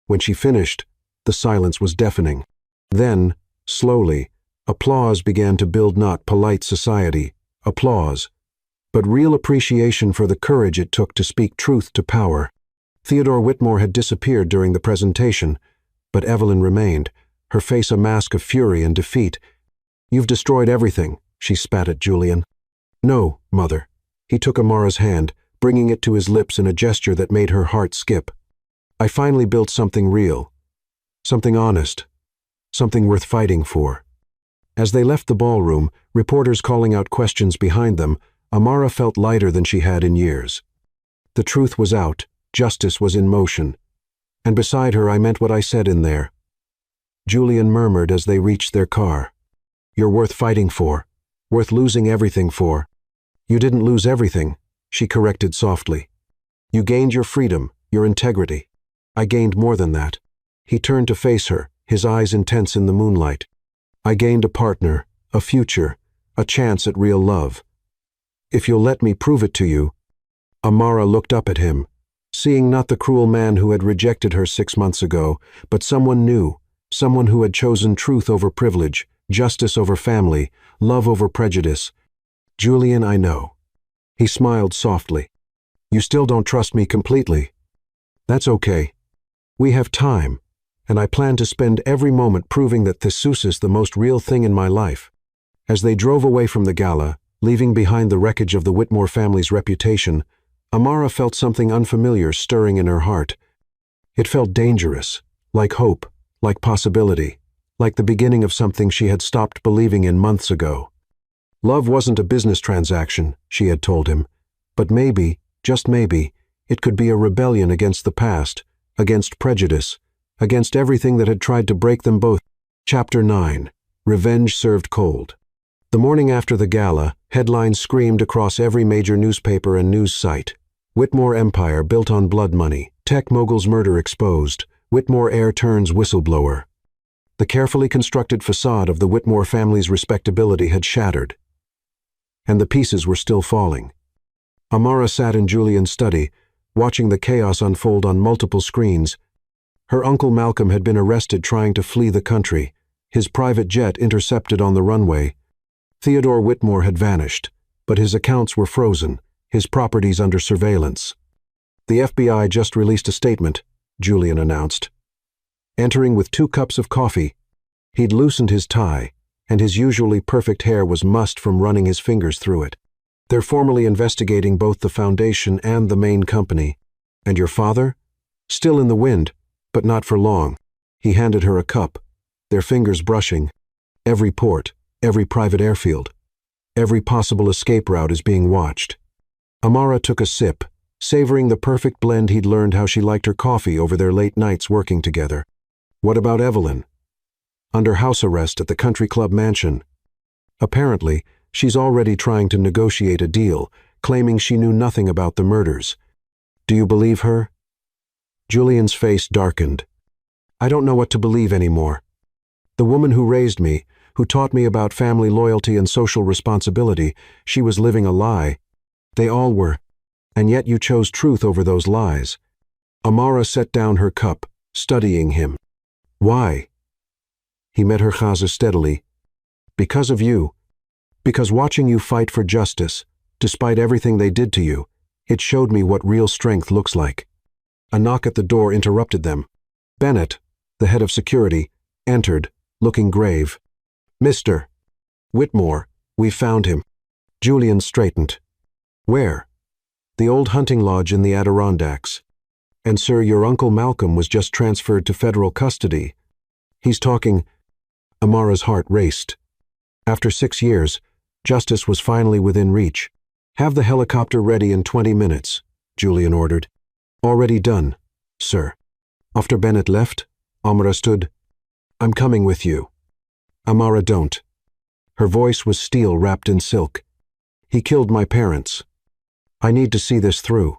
When she finished, the silence was deafening. Then, slowly, applause began to build, not polite society, applause, but real appreciation for the courage it took to speak truth to power. Theodore Whitmore had disappeared during the presentation, but Evelyn remained, her face a mask of fury and defeat. "You've destroyed everything," she spat at Julian. "No, Mother." He took Amara's hand, bringing it to his lips in a gesture that made her heart skip. "I finally built something real. Something honest. Something worth fighting for." As they left the ballroom, reporters calling out questions behind them, Amara felt lighter than she had in years. The truth was out, justice was in motion. And beside her, I meant what I said in there. Julian murmured as they reached their car. "You're worth fighting for. Worth losing everything for." "You didn't lose everything," she corrected softly. "You gained your freedom, your integrity. I gained more than that." He turned to face her, his eyes intense in the moonlight. "I gained a partner, a future, a chance at real love. If you'll let me prove it to you." Amara looked up at him, seeing not the cruel man who had rejected her 6 months ago, but someone new, someone who had chosen truth over privilege, justice over family, love over prejudice. "Julian, I know." He smiled softly. "You still don't trust me completely. That's okay. We have time, and I plan to spend every moment proving that this is the most real thing in my life." As they drove away from the gala, leaving behind the wreckage of the Whitmore family's reputation, Amara felt something unfamiliar stirring in her heart. It felt dangerous, like hope, like possibility, like the beginning of something she had stopped believing in months ago. Love wasn't a business transaction, she had told him, but maybe, just maybe, it could be a rebellion against the past, against prejudice, against everything that had tried to break them both. Chapter 9. Revenge Served Cold. The morning after the gala, headlines screamed across every major newspaper and news site. Whitmore empire built on blood money, tech mogul's murder exposed, Whitmore heir turns whistleblower. The carefully constructed facade of the Whitmore family's respectability had shattered. And the pieces were still falling. Amara sat in Julian's study, watching the chaos unfold on multiple screens. Her uncle Malcolm had been arrested trying to flee the country, his private jet intercepted on the runway. Theodore Whitmore had vanished, but his accounts were frozen, his properties under surveillance. "The FBI just released a statement," Julian announced. Entering with 2 cups of coffee, he'd loosened his tie, and his usually perfect hair was mussed from running his fingers through it. "They're formally investigating both the foundation and the main company. And your father? Still in the wind, but not for long." He handed her a cup, their fingers brushing. "Every port, every private airfield, every possible escape route is being watched." Amara took a sip, savoring the perfect blend he'd learned how she liked her coffee over their late nights working together. "What about Evelyn?" "Under house arrest at the country club mansion. Apparently, she's already trying to negotiate a deal, claiming she knew nothing about the murders. Do you believe her?" Julian's face darkened. "I don't know what to believe anymore. The woman who raised me, who taught me about family loyalty and social responsibility, she was living a lie. They all were. And yet you chose truth over those lies." Amara set down her cup, studying him. "Why?" He met her gaze steadily. "Because of you. Because watching you fight for justice, despite everything they did to you, it showed me what real strength looks like." A knock at the door interrupted them. Bennett, the head of security, entered, looking grave. "Mr. Whitmore, we found him." Julian straightened. "Where?" "The old hunting lodge in the Adirondacks." And sir, your uncle Malcolm was just transferred to federal custody. He's talking. Amara's heart raced. After 6 years, justice was finally within reach. Have the helicopter ready in 20 minutes, Julian ordered. Already done, sir. After Bennett left, Amara stood. I'm coming with you. Amara, don't. Her voice was steel wrapped in silk. He killed my parents. I need to see this through.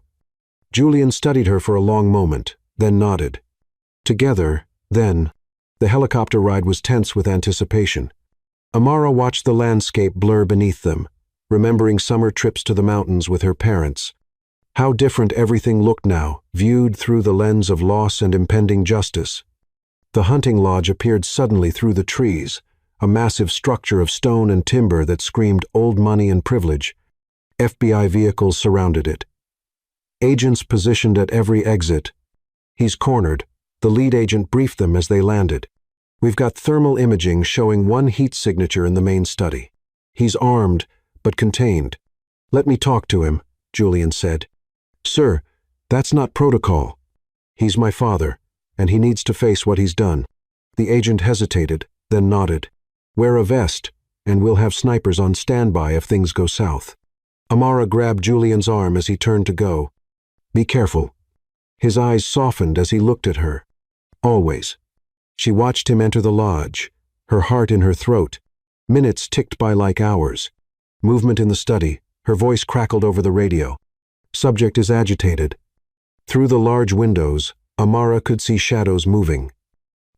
Julian studied her for a long moment, then nodded. Together, then, the helicopter ride was tense with anticipation. Amara watched the landscape blur beneath them, remembering summer trips to the mountains with her parents. How different everything looked now, viewed through the lens of loss and impending justice. The hunting lodge appeared suddenly through the trees, a massive structure of stone and timber that screamed old money and privilege. FBI vehicles surrounded it. Agents positioned at every exit. He's cornered. The lead agent briefed them as they landed. We've got thermal imaging showing one heat signature in the main study. He's armed, but contained. Let me talk to him, Julian said. Sir, that's not protocol. He's my father, and he needs to face what he's done. The agent hesitated, then nodded. Wear a vest, and we'll have snipers on standby if things go south. Amara grabbed Julian's arm as he turned to go. Be careful. His eyes softened as he looked at her. Always. She watched him enter the lodge, her heart in her throat. Minutes ticked by like hours. Movement in the study, her voice crackled over the radio. Subject is agitated. Through the large windows, Amara could see shadows moving.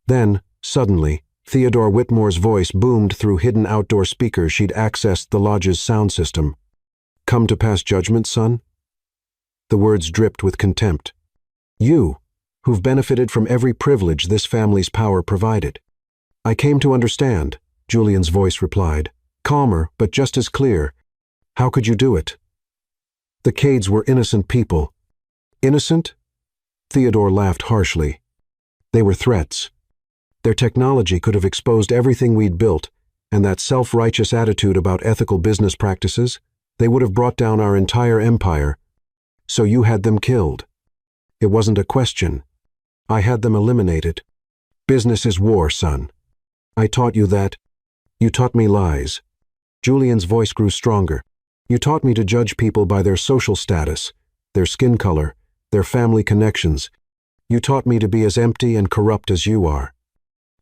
Then, suddenly, Theodore Whitmore's voice boomed through hidden outdoor speakers she'd accessed the lodge's sound system. Come to pass judgment, son? The words dripped with contempt. You, who've benefited from every privilege this family's power provided. I came to understand, Julian's voice replied, calmer but just as clear. How could you do it? The Cades were innocent people. Innocent? Theodore laughed harshly. They were threats. Their technology could have exposed everything we'd built, and that self-righteous attitude about ethical business practices, they would have brought down our entire empire. So you had them killed. It wasn't a question. I had them eliminated. Business is war, son. I taught you that. You taught me lies. Julian's voice grew stronger. You taught me to judge people by their social status, their skin color, their family connections. You taught me to be as empty and corrupt as you are.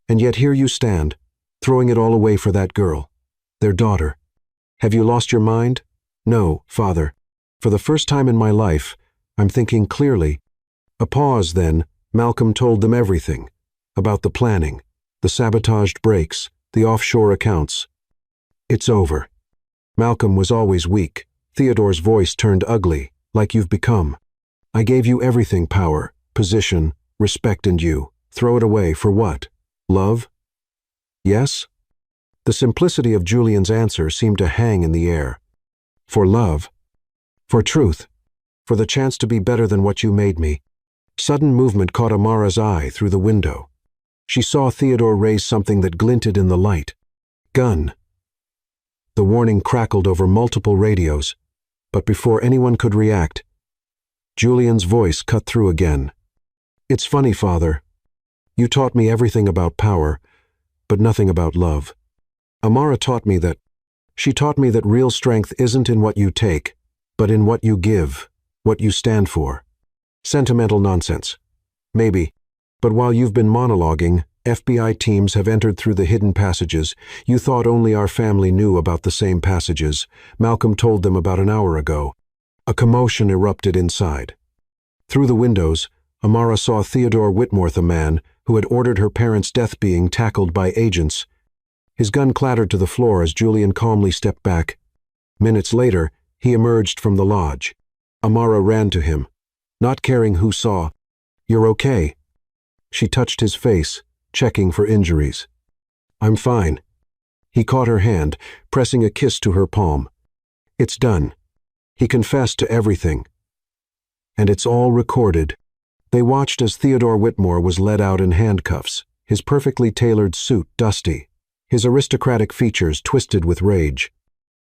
And yet here you stand, throwing it all away for that girl, their daughter. Have you lost your mind? No, Father. For the first time in my life, I'm thinking clearly. A pause, then, Malcolm told them everything. About the planning, the sabotaged breaks, the offshore accounts. It's over. Malcolm was always weak. Theodore's voice turned ugly, like you've become. I gave you everything, power, position, respect, and you. Throw it away for what? Love? Yes? The simplicity of Julian's answer seemed to hang in the air. For love. For truth. For the chance to be better than what you made me. Sudden movement caught Amara's eye through the window. She saw Theodore raise something that glinted in the light. Gun. The warning crackled over multiple radios, but before anyone could react, Julian's voice cut through again. It's funny, Father. You taught me everything about power, but nothing about love. Amara taught me that. She taught me that real strength isn't in what you take, but in what you give, what you stand for. Sentimental nonsense. Maybe. But while you've been monologuing, FBI teams have entered through the hidden passages. You thought only our family knew about the same passages. Malcolm told them about an hour ago. A commotion erupted inside. Through the windows, Amara saw Theodore Whitmore, the man who had ordered her parents' death, being tackled by agents. His gun clattered to the floor as Julian calmly stepped back. Minutes later, he emerged from the lodge. Amara ran to him, not caring who saw. You're okay. She touched his face, checking for injuries. I'm fine. He caught her hand, pressing a kiss to her palm. It's done. He confessed to everything. And it's all recorded. They watched as Theodore Whitmore was led out in handcuffs, his perfectly tailored suit dusty, his aristocratic features twisted with rage.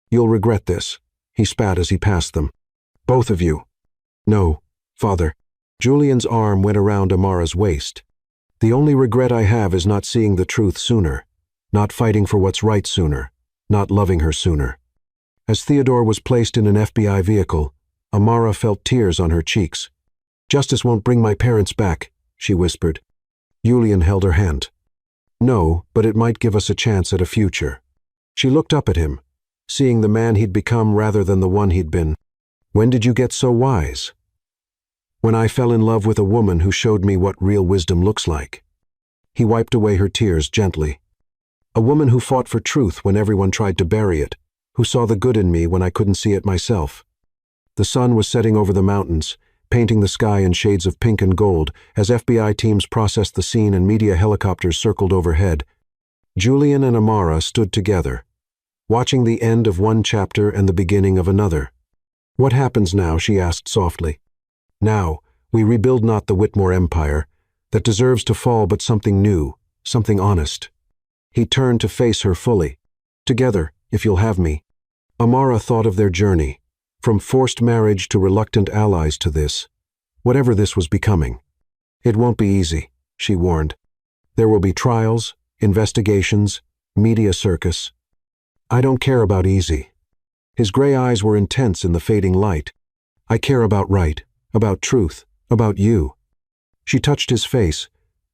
You'll regret this, he spat as he passed them. Both of you. No, Father. Julian's arm went around Amara's waist. The only regret I have is not seeing the truth sooner, not fighting for what's right sooner, not loving her sooner. As Theodore was placed in an FBI vehicle, Amara felt tears on her cheeks. "Justice won't bring my parents back," she whispered. Julian held her hand. "No, but it might give us a chance at a future." She looked up at him, seeing the man he'd become rather than the one he'd been. "When did you get so wise?" "When I fell in love with a woman who showed me what real wisdom looks like." He wiped away her tears gently. "A woman who fought for truth when everyone tried to bury it, who saw the good in me when I couldn't see it myself." The sun was setting over the mountains, painting the sky in shades of pink and gold as FBI teams processed the scene and media helicopters circled overhead. Julian and Amara stood together, watching the end of one chapter and the beginning of another. "What happens now?" she asked softly. "Now, we rebuild not the Whitmore empire, that deserves to fall, but something new, something honest." He turned to face her fully. "Together, if you'll have me." Amara thought of their journey, from forced marriage to reluctant allies to this, whatever this was becoming. "It won't be easy," she warned. "There will be trials, investigations, media circus." "I don't care about easy." His gray eyes were intense in the fading light. "I care about right, about truth, about you." She touched his face,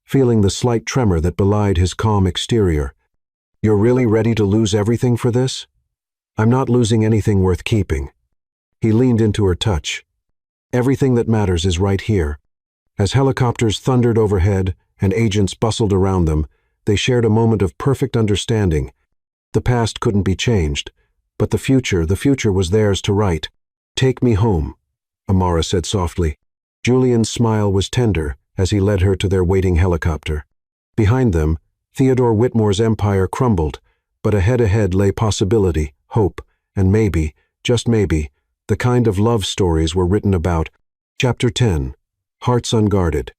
feeling the slight tremor that belied his calm exterior. "You're really ready to lose everything for this?" "I'm not losing anything worth keeping." He leaned into her touch. "Everything that matters is right here." As helicopters thundered overhead and agents bustled around them, they shared a moment of perfect understanding. The past couldn't be changed, but the future was theirs to write. "Take me home," Amara said softly. Julian's smile was tender as he led her to their waiting helicopter. Behind them, Theodore Whitmore's empire crumbled, but ahead lay possibility, hope, and maybe, just maybe, the kind of love stories were written about. Chapter 10. Hearts Unguarded.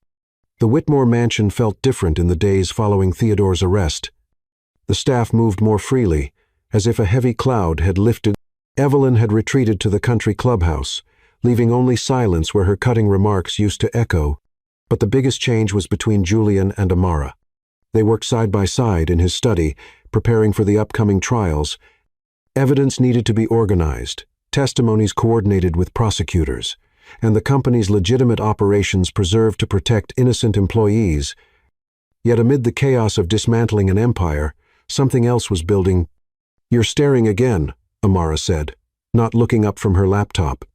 The Whitmore mansion felt different in the days following Theodore's arrest. The staff moved more freely, as if a heavy cloud had lifted. Evelyn had retreated to the country clubhouse, leaving only silence where her cutting remarks used to echo. But the biggest change was between Julian and Amara. They worked side by side in his study, preparing for the upcoming trials. Evidence needed to be organized, testimonies coordinated with prosecutors, and the company's legitimate operations preserved to protect innocent employees. Yet amid the chaos of dismantling an empire, something else was building. "You're staring again," Amara said, not looking up from her laptop.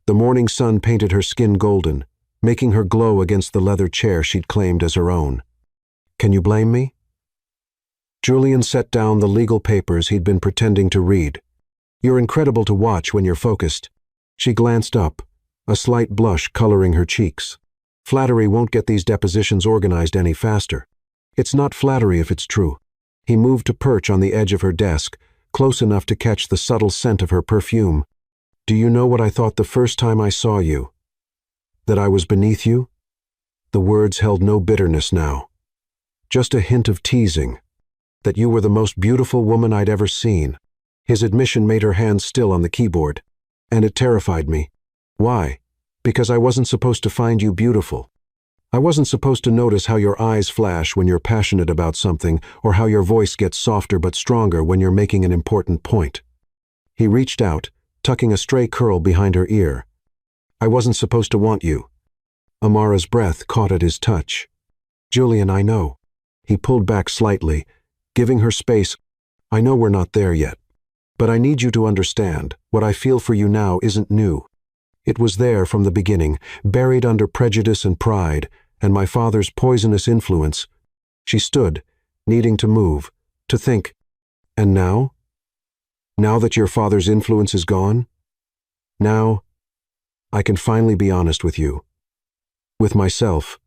The morning sun painted her skin golden, making her glow against the leather chair she'd claimed as her own. "Can you blame me?" Julian set down the legal papers he'd been pretending to read. "You're incredible to watch when you're focused." She glanced up, a slight blush coloring her cheeks. "Flattery won't get these depositions organized any faster." "It's not flattery if it's true." He moved to perch on the edge of her desk, close enough to catch the subtle scent of her perfume. "Do you know what I thought the first time I saw you? That I was beneath you?" The words held no bitterness now, just a hint of teasing. "That you were the most beautiful woman I'd ever seen." His admission made her hands still on the keyboard, and it terrified me. "Why?" "Because I wasn't supposed to find you beautiful. I wasn't supposed to notice how your eyes flash when you're passionate about something, or how your voice gets softer but stronger when you're making an important point." He reached out, tucking a stray curl behind her ear. "I wasn't supposed to want you." Amara's breath caught at his touch. "Julian, I know." He pulled back slightly, giving her space. "I know we're not there yet. But I need you to understand, what I feel for you now isn't new. It was there from the beginning, buried under prejudice and pride, and my father's poisonous influence." She stood, needing to move, to think. "And now? Now that your father's influence is gone? Now, I can finally be honest with you. With myself."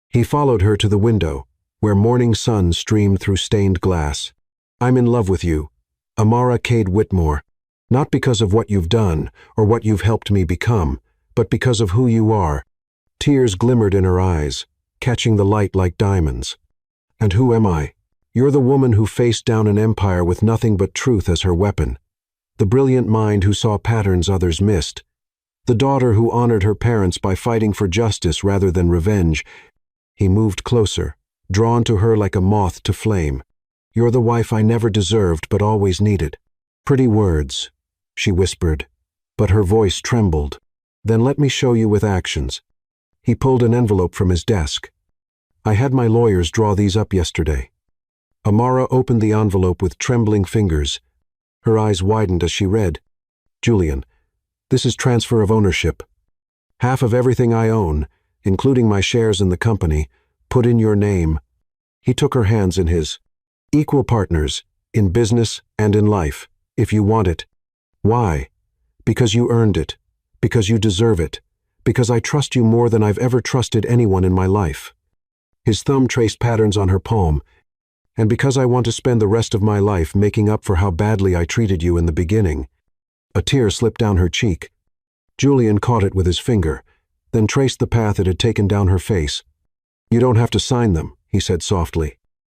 He followed her to the window, where morning sun streamed through stained glass. "I'm in love with you, Amara Cade Whitmore. Not because of what you've done, or what you've helped me become, but because of who you are." Tears glimmered in her eyes, catching the light like diamonds. "And who am I?" "You're the woman who faced down an empire with nothing but truth as her weapon. The brilliant mind who saw patterns others missed. the daughter who honored her parents by fighting for justice rather than revenge. He moved closer, drawn to her like a moth to flame. "You're the wife I never deserved but always needed." "Pretty words," she whispered, but her voice trembled. "Then let me show you with actions." He pulled an envelope from his desk. "I had my lawyers draw these up yesterday." Amara opened the envelope with trembling fingers. Her eyes widened as she read. "Julian, this is transfer of ownership. Half of everything I own, including my shares in the company, put in your name." He took her hands in his. "Equal partners, in business and in life, if you want it." "Why?" "Because you earned it. Because you deserve it. Because I trust you more than I've ever trusted anyone in my life." His thumb traced patterns on her palm. "And because I want to spend the rest of my life making up for how badly I treated you in the beginning." A tear slipped down her cheek. Julian caught it with his finger, then traced the path it had taken down her face. "You don't have to sign them," he said softly.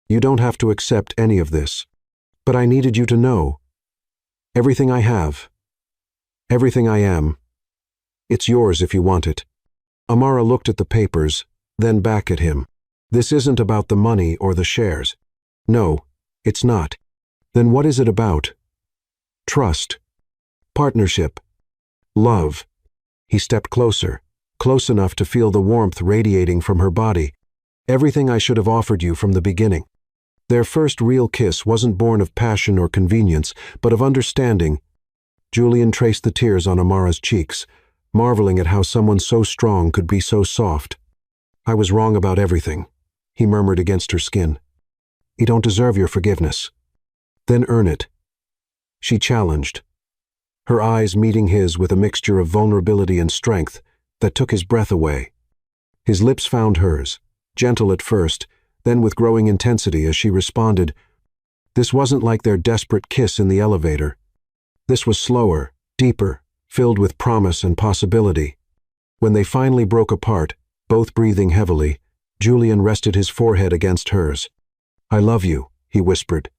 "You don't have to accept any of this. But I needed you to know. Everything I have, everything I am, it's yours if you want it." Amara looked at the papers, then back at him. "This isn't about the money or the shares." "No, it's not." "Then what is it about?" "Trust. Partnership. Love." He stepped closer, close enough to feel the warmth radiating from her body. "Everything I should have offered you from the beginning." Their first real kiss wasn't born of passion or convenience, but of understanding. Julian traced the tears on Amara's cheeks, marveling at how someone so strong could be so soft. "I was wrong about everything," he murmured against her skin. "You don't deserve your forgiveness." "Then earn it." She challenged, her eyes meeting his with a mixture of vulnerability and strength that took his breath away. His lips found hers, gentle at first, then with growing intensity as she responded. This wasn't like their desperate kiss in the elevator. This was slower, deeper, filled with promise and possibility. When they finally broke apart, both breathing heavily, Julian rested his forehead against hers. "I love you," he whispered.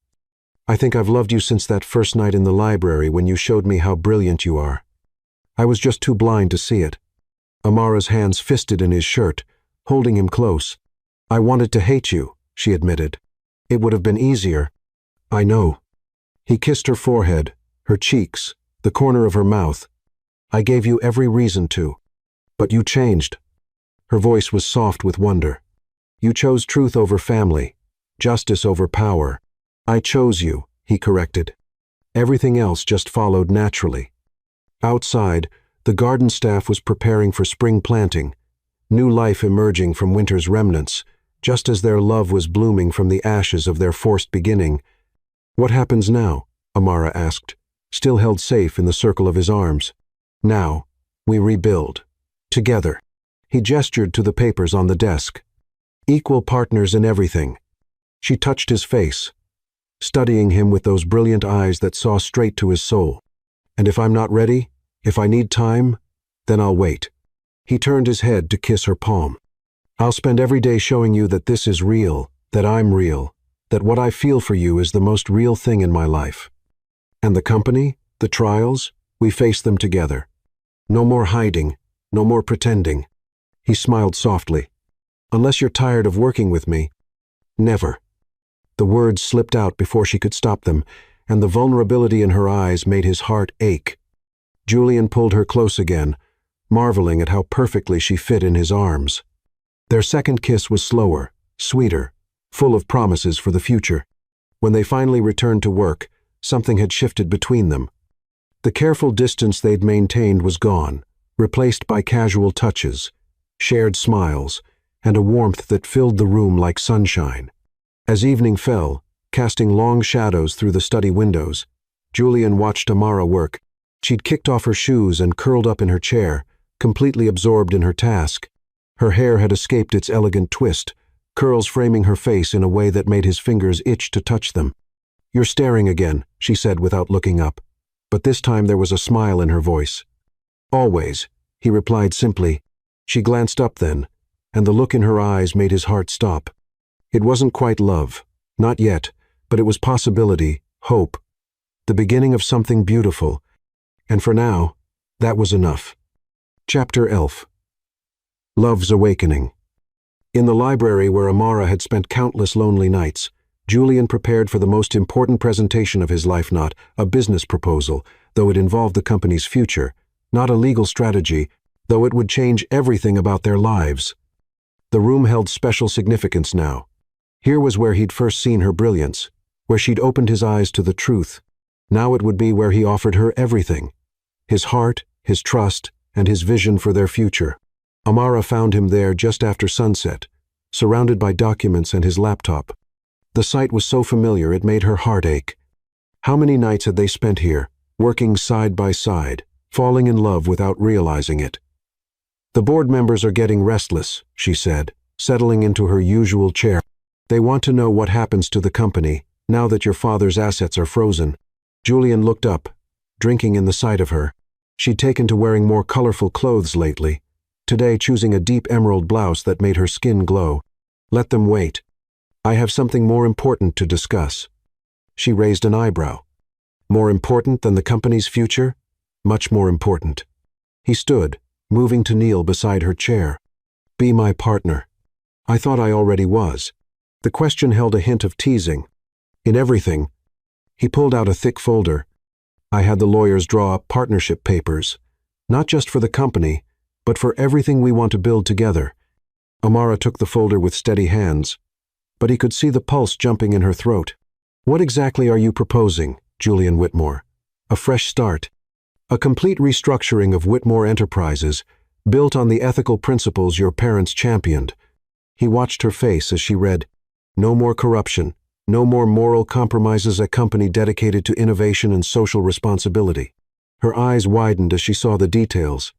"I think I've loved you since that first night in the library when you showed me how brilliant you are. I was just too blind to see it." Amara's hands fisted in his shirt, holding him close. "I wanted to hate you," she admitted. "It would have been easier." "I know." He kissed her forehead, her cheeks, the corner of her mouth. "I gave you every reason to. But you changed." Her voice was soft with wonder. "You chose truth over family, justice over power." "I chose you," he corrected. Everything else just followed naturally. Outside, the garden staff was preparing for spring planting, new life emerging from winter's remnants, just as their love was blooming from the ashes of their forced beginning. "What happens now?" Amara asked, still held safe in the circle of his arms. "Now, we rebuild. Together." He gestured to the papers on the desk. "Equal partners in everything." She touched his face, studying him with those brilliant eyes that saw straight to his soul. "And if I'm not ready, if I need time, then I'll wait." He turned his head to kiss her palm. "I'll spend every day showing you that this is real, that I'm real, that what I feel for you is the most real thing in my life. And the company, the trials, we face them together. No more hiding, no more pretending." He smiled softly. "Unless you're tired of working with me." "Never." The words slipped out before she could stop them, and the vulnerability in her eyes made his heart ache. Julian pulled her close again, marveling at how perfectly she fit in his arms. Their second kiss was slower, sweeter, full of promises for the future. When they finally returned to work, something had shifted between them. The careful distance they'd maintained was gone, replaced by casual touches, shared smiles, and a warmth that filled the room like sunshine. As evening fell, casting long shadows through the study windows, Julian watched Amara work. She'd kicked off her shoes and curled up in her chair, completely absorbed in her task. Her hair had escaped its elegant twist, curls framing her face in a way that made his fingers itch to touch them. "You're staring again," she said without looking up, but this time there was a smile in her voice. "Always," he replied simply. She glanced up then, and the look in her eyes made his heart stop. It wasn't quite love, not yet, but it was possibility, hope, the beginning of something beautiful, and for now, that was enough. Chapter 11. Love's Awakening. In the library where Amara had spent countless lonely nights, Julian prepared for the most important presentation of his life, not a business proposal, though it involved the company's future, not a legal strategy, though it would change everything about their lives. The room held special significance now. Here was where he'd first seen her brilliance, where she'd opened his eyes to the truth. Now it would be where he offered her everything: his heart, his trust, and his vision for their future. Amara found him there just after sunset, surrounded by documents and his laptop. The sight was so familiar it made her heart ache. How many nights had they spent here, working side by side, falling in love without realizing it? "The board members are getting restless," she said, settling into her usual chair. "They want to know what happens to the company, now that your father's assets are frozen." Julian looked up, drinking in the sight of her. She'd taken to wearing more colorful clothes lately, today choosing a deep emerald blouse that made her skin glow. "Let them wait. I have something more important to discuss." She raised an eyebrow. "More important than the company's future?" "Much more important." He stood, moving to kneel beside her chair. "Be my partner." "I thought I already was." The question held a hint of teasing. "In everything." He pulled out a thick folder. "I had the lawyers draw up partnership papers, not just for the company, but for everything we want to build together." Amara took the folder with steady hands, but he could see the pulse jumping in her throat. "What exactly are you proposing, Julian Whitmore?" "A fresh start. A complete restructuring of Whitmore Enterprises, built on the ethical principles your parents championed." He watched her face as she read, "No more corruption. No more moral compromises, a company dedicated to innovation and social responsibility." Her eyes widened as she saw the details.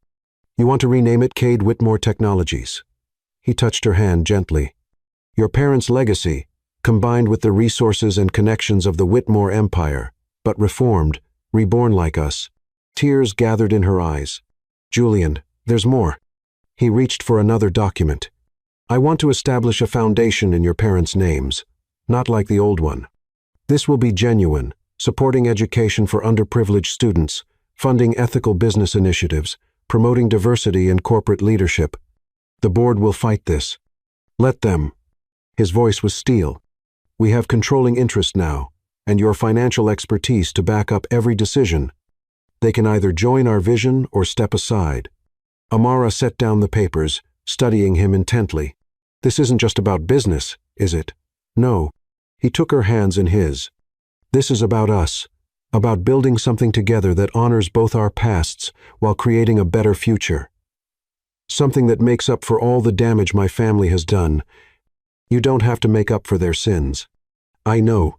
"You want to rename it Cade Whitmore Technologies?" He touched her hand gently. "Your parents' legacy, combined with the resources and connections of the Whitmore Empire, but reformed, reborn like us." Tears gathered in her eyes. "Julian, there's more." He reached for another document. "I want to establish a foundation in your parents' names. Not like the old one. This will be genuine, supporting education for underprivileged students, funding ethical business initiatives, promoting diversity in corporate leadership. The board will fight this. Let them." His voice was steel. "We have controlling interest now, and your financial expertise to back up every decision. They can either join our vision or step aside." Amara set down the papers, studying him intently. "This isn't just about business, is it?" "No." He took her hands in his. "This is about us, about building something together that honors both our pasts while creating a better future. Something that makes up for all the damage my family has done. You don't have to make up for their sins. I know."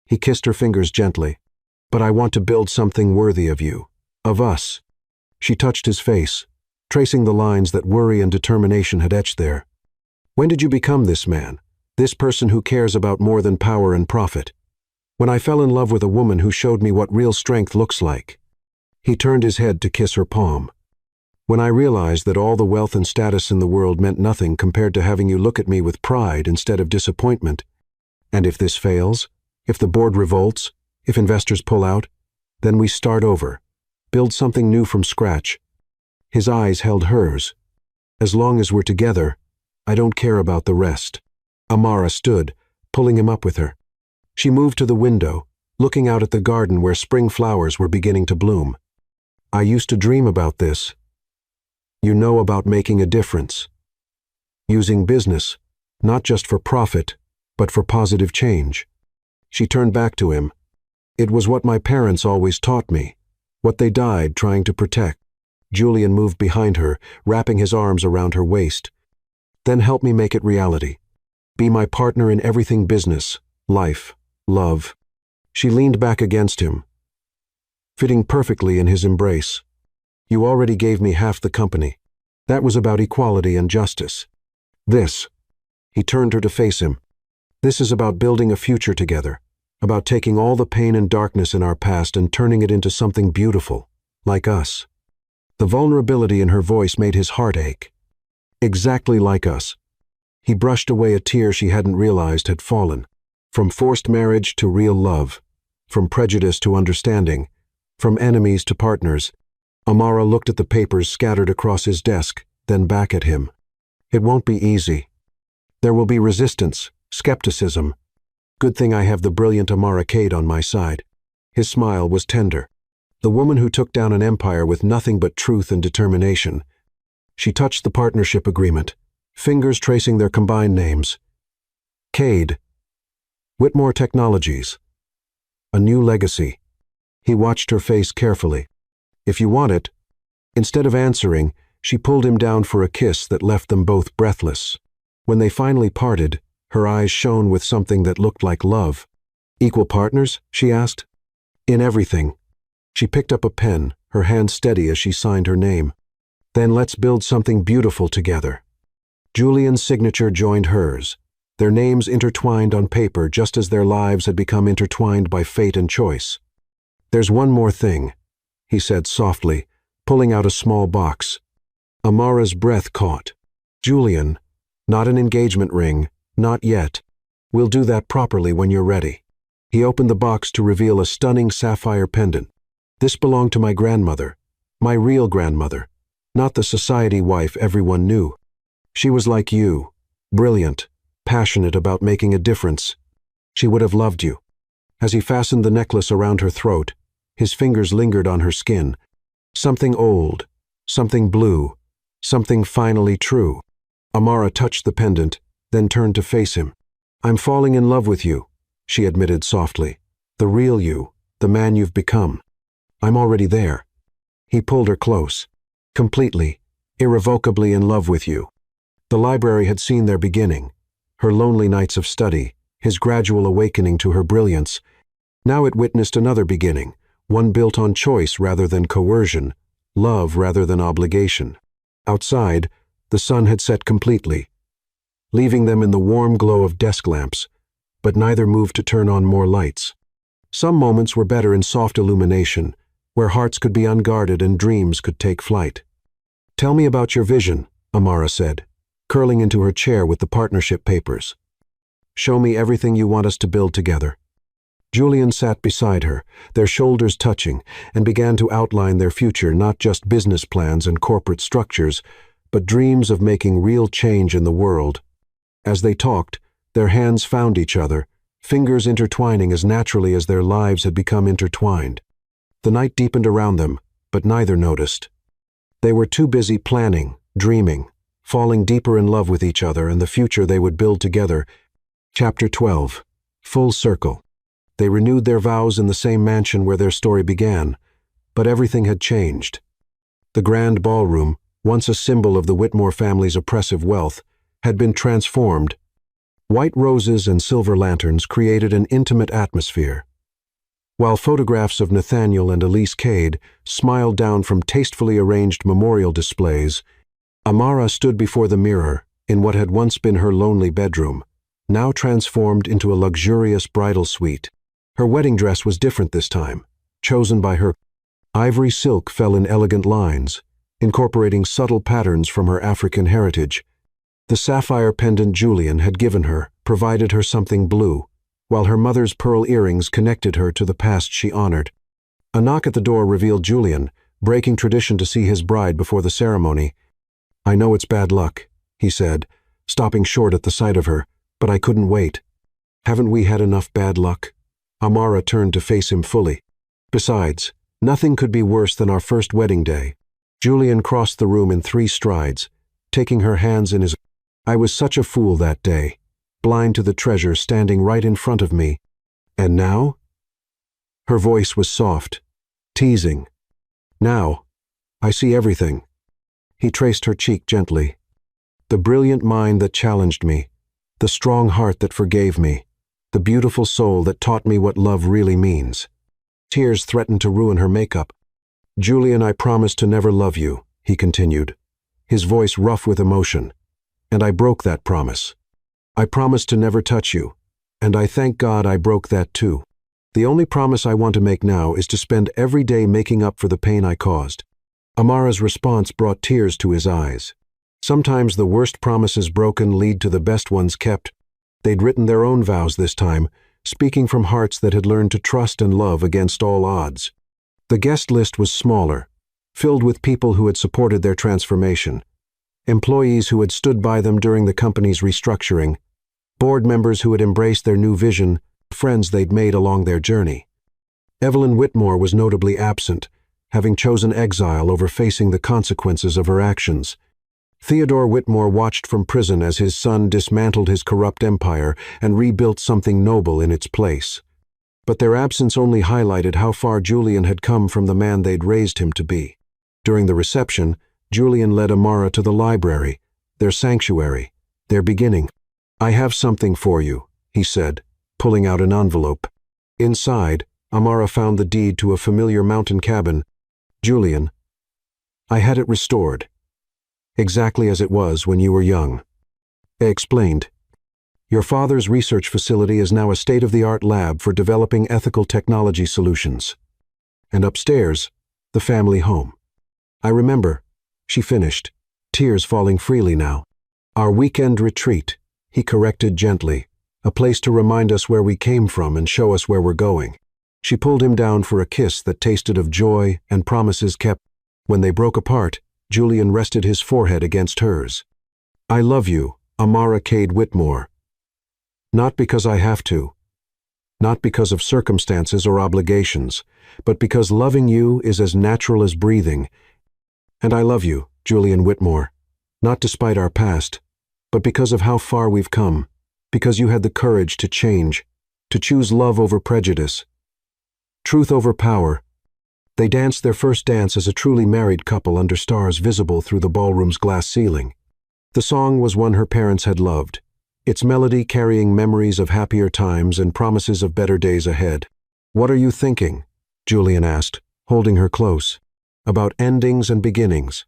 He kissed her fingers gently. "But I want to build something worthy of you, of us." She touched his face, tracing the lines that worry and determination had etched there. "When did you become this man? This person who cares about more than power and profit?" "When I fell in love with a woman who showed me what real strength looks like." He turned his head to kiss her palm. "When I realized that all the wealth and status in the world meant nothing compared to having you look at me with pride instead of disappointment. And if this fails, if the board revolts, if investors pull out, then we start over, build something new from scratch." His eyes held hers. "As long as we're together, I don't care about the rest." Amara stood, pulling him up with her. She moved to the window, looking out at the garden where spring flowers were beginning to bloom. "I used to dream about this. You know, about making a difference. Using business, not just for profit, but for positive change." She turned back to him. "It was what my parents always taught me, what they died trying to protect." Julian moved behind her, wrapping his arms around her waist. "Then help me make it reality. Be my partner in everything business, life, love." She leaned back against him, fitting perfectly in his embrace. "You already gave me half the company. That was about equality and justice. This," he turned her to face him, "this is about building a future together, about taking all the pain and darkness in our past and turning it into something beautiful, like us." The vulnerability in her voice made his heart ache. "Exactly like us." He brushed away a tear she hadn't realized had fallen. From forced marriage to real love, from prejudice to understanding, from enemies to partners. Amara looked at the papers scattered across his desk, then back at him. It won't be easy. There will be resistance, skepticism. Good thing I have the brilliant Amara Cade on my side. His smile was tender. The woman who took down an empire with nothing but truth and determination. She touched the partnership agreement, fingers tracing their combined names. Cade. Whitmore Technologies. A new legacy. He watched her face carefully. If you want it. Instead of answering, she pulled him down for a kiss that left them both breathless. When they finally parted, her eyes shone with something that looked like love. Equal partners? She asked. In everything. She picked up a pen, her hand steady as she signed her name. Then let's build something beautiful together. Julian's signature joined hers, their names intertwined on paper just as their lives had become intertwined by fate and choice. There's one more thing, he said softly, pulling out a small box. Amara's breath caught. Julian, not an engagement ring, not yet. We'll do that properly when you're ready. He opened the box to reveal a stunning sapphire pendant. This belonged to my grandmother, my real grandmother, not the society wife everyone knew. She was like you, brilliant, passionate about making a difference. She would have loved you. As he fastened the necklace around her throat, his fingers lingered on her skin. Something old, something blue, something finally true. Amara touched the pendant, then turned to face him. I'm falling in love with you, she admitted softly. The real you, the man you've become. I'm already there. He pulled her close. Completely, irrevocably in love with you. The library had seen their beginning, her lonely nights of study, his gradual awakening to her brilliance. Now it witnessed another beginning, one built on choice rather than coercion, love rather than obligation. Outside, the sun had set completely, leaving them in the warm glow of desk lamps, but neither moved to turn on more lights. Some moments were better in soft illumination, where hearts could be unguarded and dreams could take flight. Tell me about your vision, Amara said, curling into her chair with the partnership papers. Show me everything you want us to build together. Julian sat beside her, their shoulders touching, and began to outline their future, not just business plans and corporate structures, but dreams of making real change in the world. As they talked, their hands found each other, fingers intertwining as naturally as their lives had become intertwined. The night deepened around them, but neither noticed. They were too busy planning, dreaming, falling deeper in love with each other and the future they would build together. Chapter 12. Full Circle. They renewed their vows in the same mansion where their story began, but everything had changed. The grand ballroom, once a symbol of the Whitmore family's oppressive wealth, had been transformed. White roses and silver lanterns created an intimate atmosphere, while photographs of Nathaniel and Elise Cade smiled down from tastefully arranged memorial displays. Amara stood before the mirror in what had once been her lonely bedroom, now transformed into a luxurious bridal suite. Her wedding dress was different this time, chosen by her. Ivory silk fell in elegant lines, incorporating subtle patterns from her African heritage. The sapphire pendant Julian had given her provided her something blue, while her mother's pearl earrings connected her to the past she honored. A knock at the door revealed Julian, breaking tradition to see his bride before the ceremony. I know it's bad luck, he said, stopping short at the sight of her, but I couldn't wait. Haven't we had enough bad luck? Amara turned to face him fully. Besides, nothing could be worse than our first wedding day. Julian crossed the room in 3 strides, taking her hands in his. I was such a fool that day, blind to the treasure standing right in front of me. And now? Her voice was soft, teasing. Now, I see everything. He traced her cheek gently. The brilliant mind that challenged me, the strong heart that forgave me, the beautiful soul that taught me what love really means. Tears threatened to ruin her makeup. Julian, I promised to never love you, he continued, his voice rough with emotion. And I broke that promise. I promised to never touch you, and I thank God I broke that too. The only promise I want to make now is to spend every day making up for the pain I caused. Amara's response brought tears to his eyes. Sometimes the worst promises broken lead to the best ones kept. They'd written their own vows this time, speaking from hearts that had learned to trust and love against all odds. The guest list was smaller, filled with people who had supported their transformation, employees who had stood by them during the company's restructuring, board members who had embraced their new vision, friends they'd made along their journey. Evelyn Whitmore was notably absent, having chosen exile over facing the consequences of her actions. Theodore Whitmore watched from prison as his son dismantled his corrupt empire and rebuilt something noble in its place. But their absence only highlighted how far Julian had come from the man they'd raised him to be. During the reception, Julian led Amara to the library, their sanctuary, their beginning. "I have something for you," he said, pulling out an envelope. Inside, Amara found the deed to a familiar mountain cabin. "Julian, I had it restored, exactly as it was when you were young." I explained. "Your father's research facility is now a state-of-the-art lab for developing ethical technology solutions. And upstairs, the family home." "I remember," she finished, tears falling freely now. "Our weekend retreat," he corrected gently, "a place to remind us where we came from and show us where we're going." She pulled him down for a kiss that tasted of joy and promises kept. When they broke apart, Julian rested his forehead against hers. "I love you, Amara Cade Whitmore. Not because I have to, not because of circumstances or obligations, but because loving you is as natural as breathing. And I love you, Julian Whitmore, not despite our past, but because of how far we've come, because you had the courage to change, to choose love over prejudice, truth over power." They danced their first dance as a truly married couple under stars visible through the ballroom's glass ceiling. The song was one her parents had loved, its melody carrying memories of happier times and promises of better days ahead. "What are you thinking?" Julian asked, holding her close. "About endings and beginnings."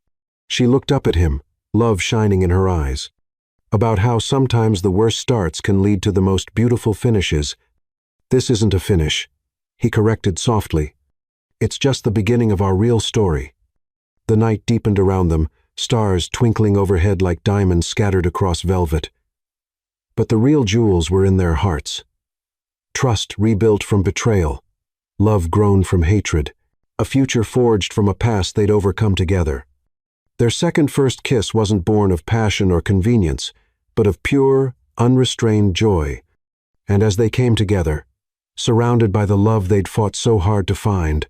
She looked up at him, love shining in her eyes. "About how sometimes the worst starts can lead to the most beautiful finishes." "This isn't a finish," he corrected softly. "It's just the beginning of our real story." The night deepened around them, stars twinkling overhead like diamonds scattered across velvet. But the real jewels were in their hearts. Trust rebuilt from betrayal, love grown from hatred, a future forged from a past they'd overcome together. Their second first kiss wasn't born of passion or convenience, but of pure, unrestrained joy. And as they came together, surrounded by the love they'd fought so hard to find,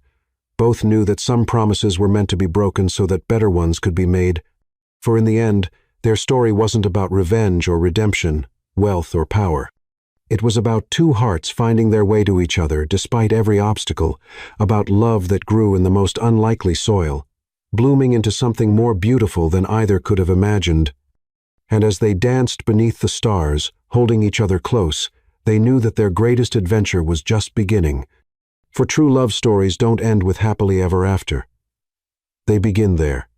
both knew that some promises were meant to be broken so that better ones could be made. For in the end, their story wasn't about revenge or redemption, wealth or power. It was about two hearts finding their way to each other despite every obstacle, about love that grew in the most unlikely soil, blooming into something more beautiful than either could have imagined. And as they danced beneath the stars, holding each other close, they knew that their greatest adventure was just beginning. For true love stories don't end with happily ever after. They begin there.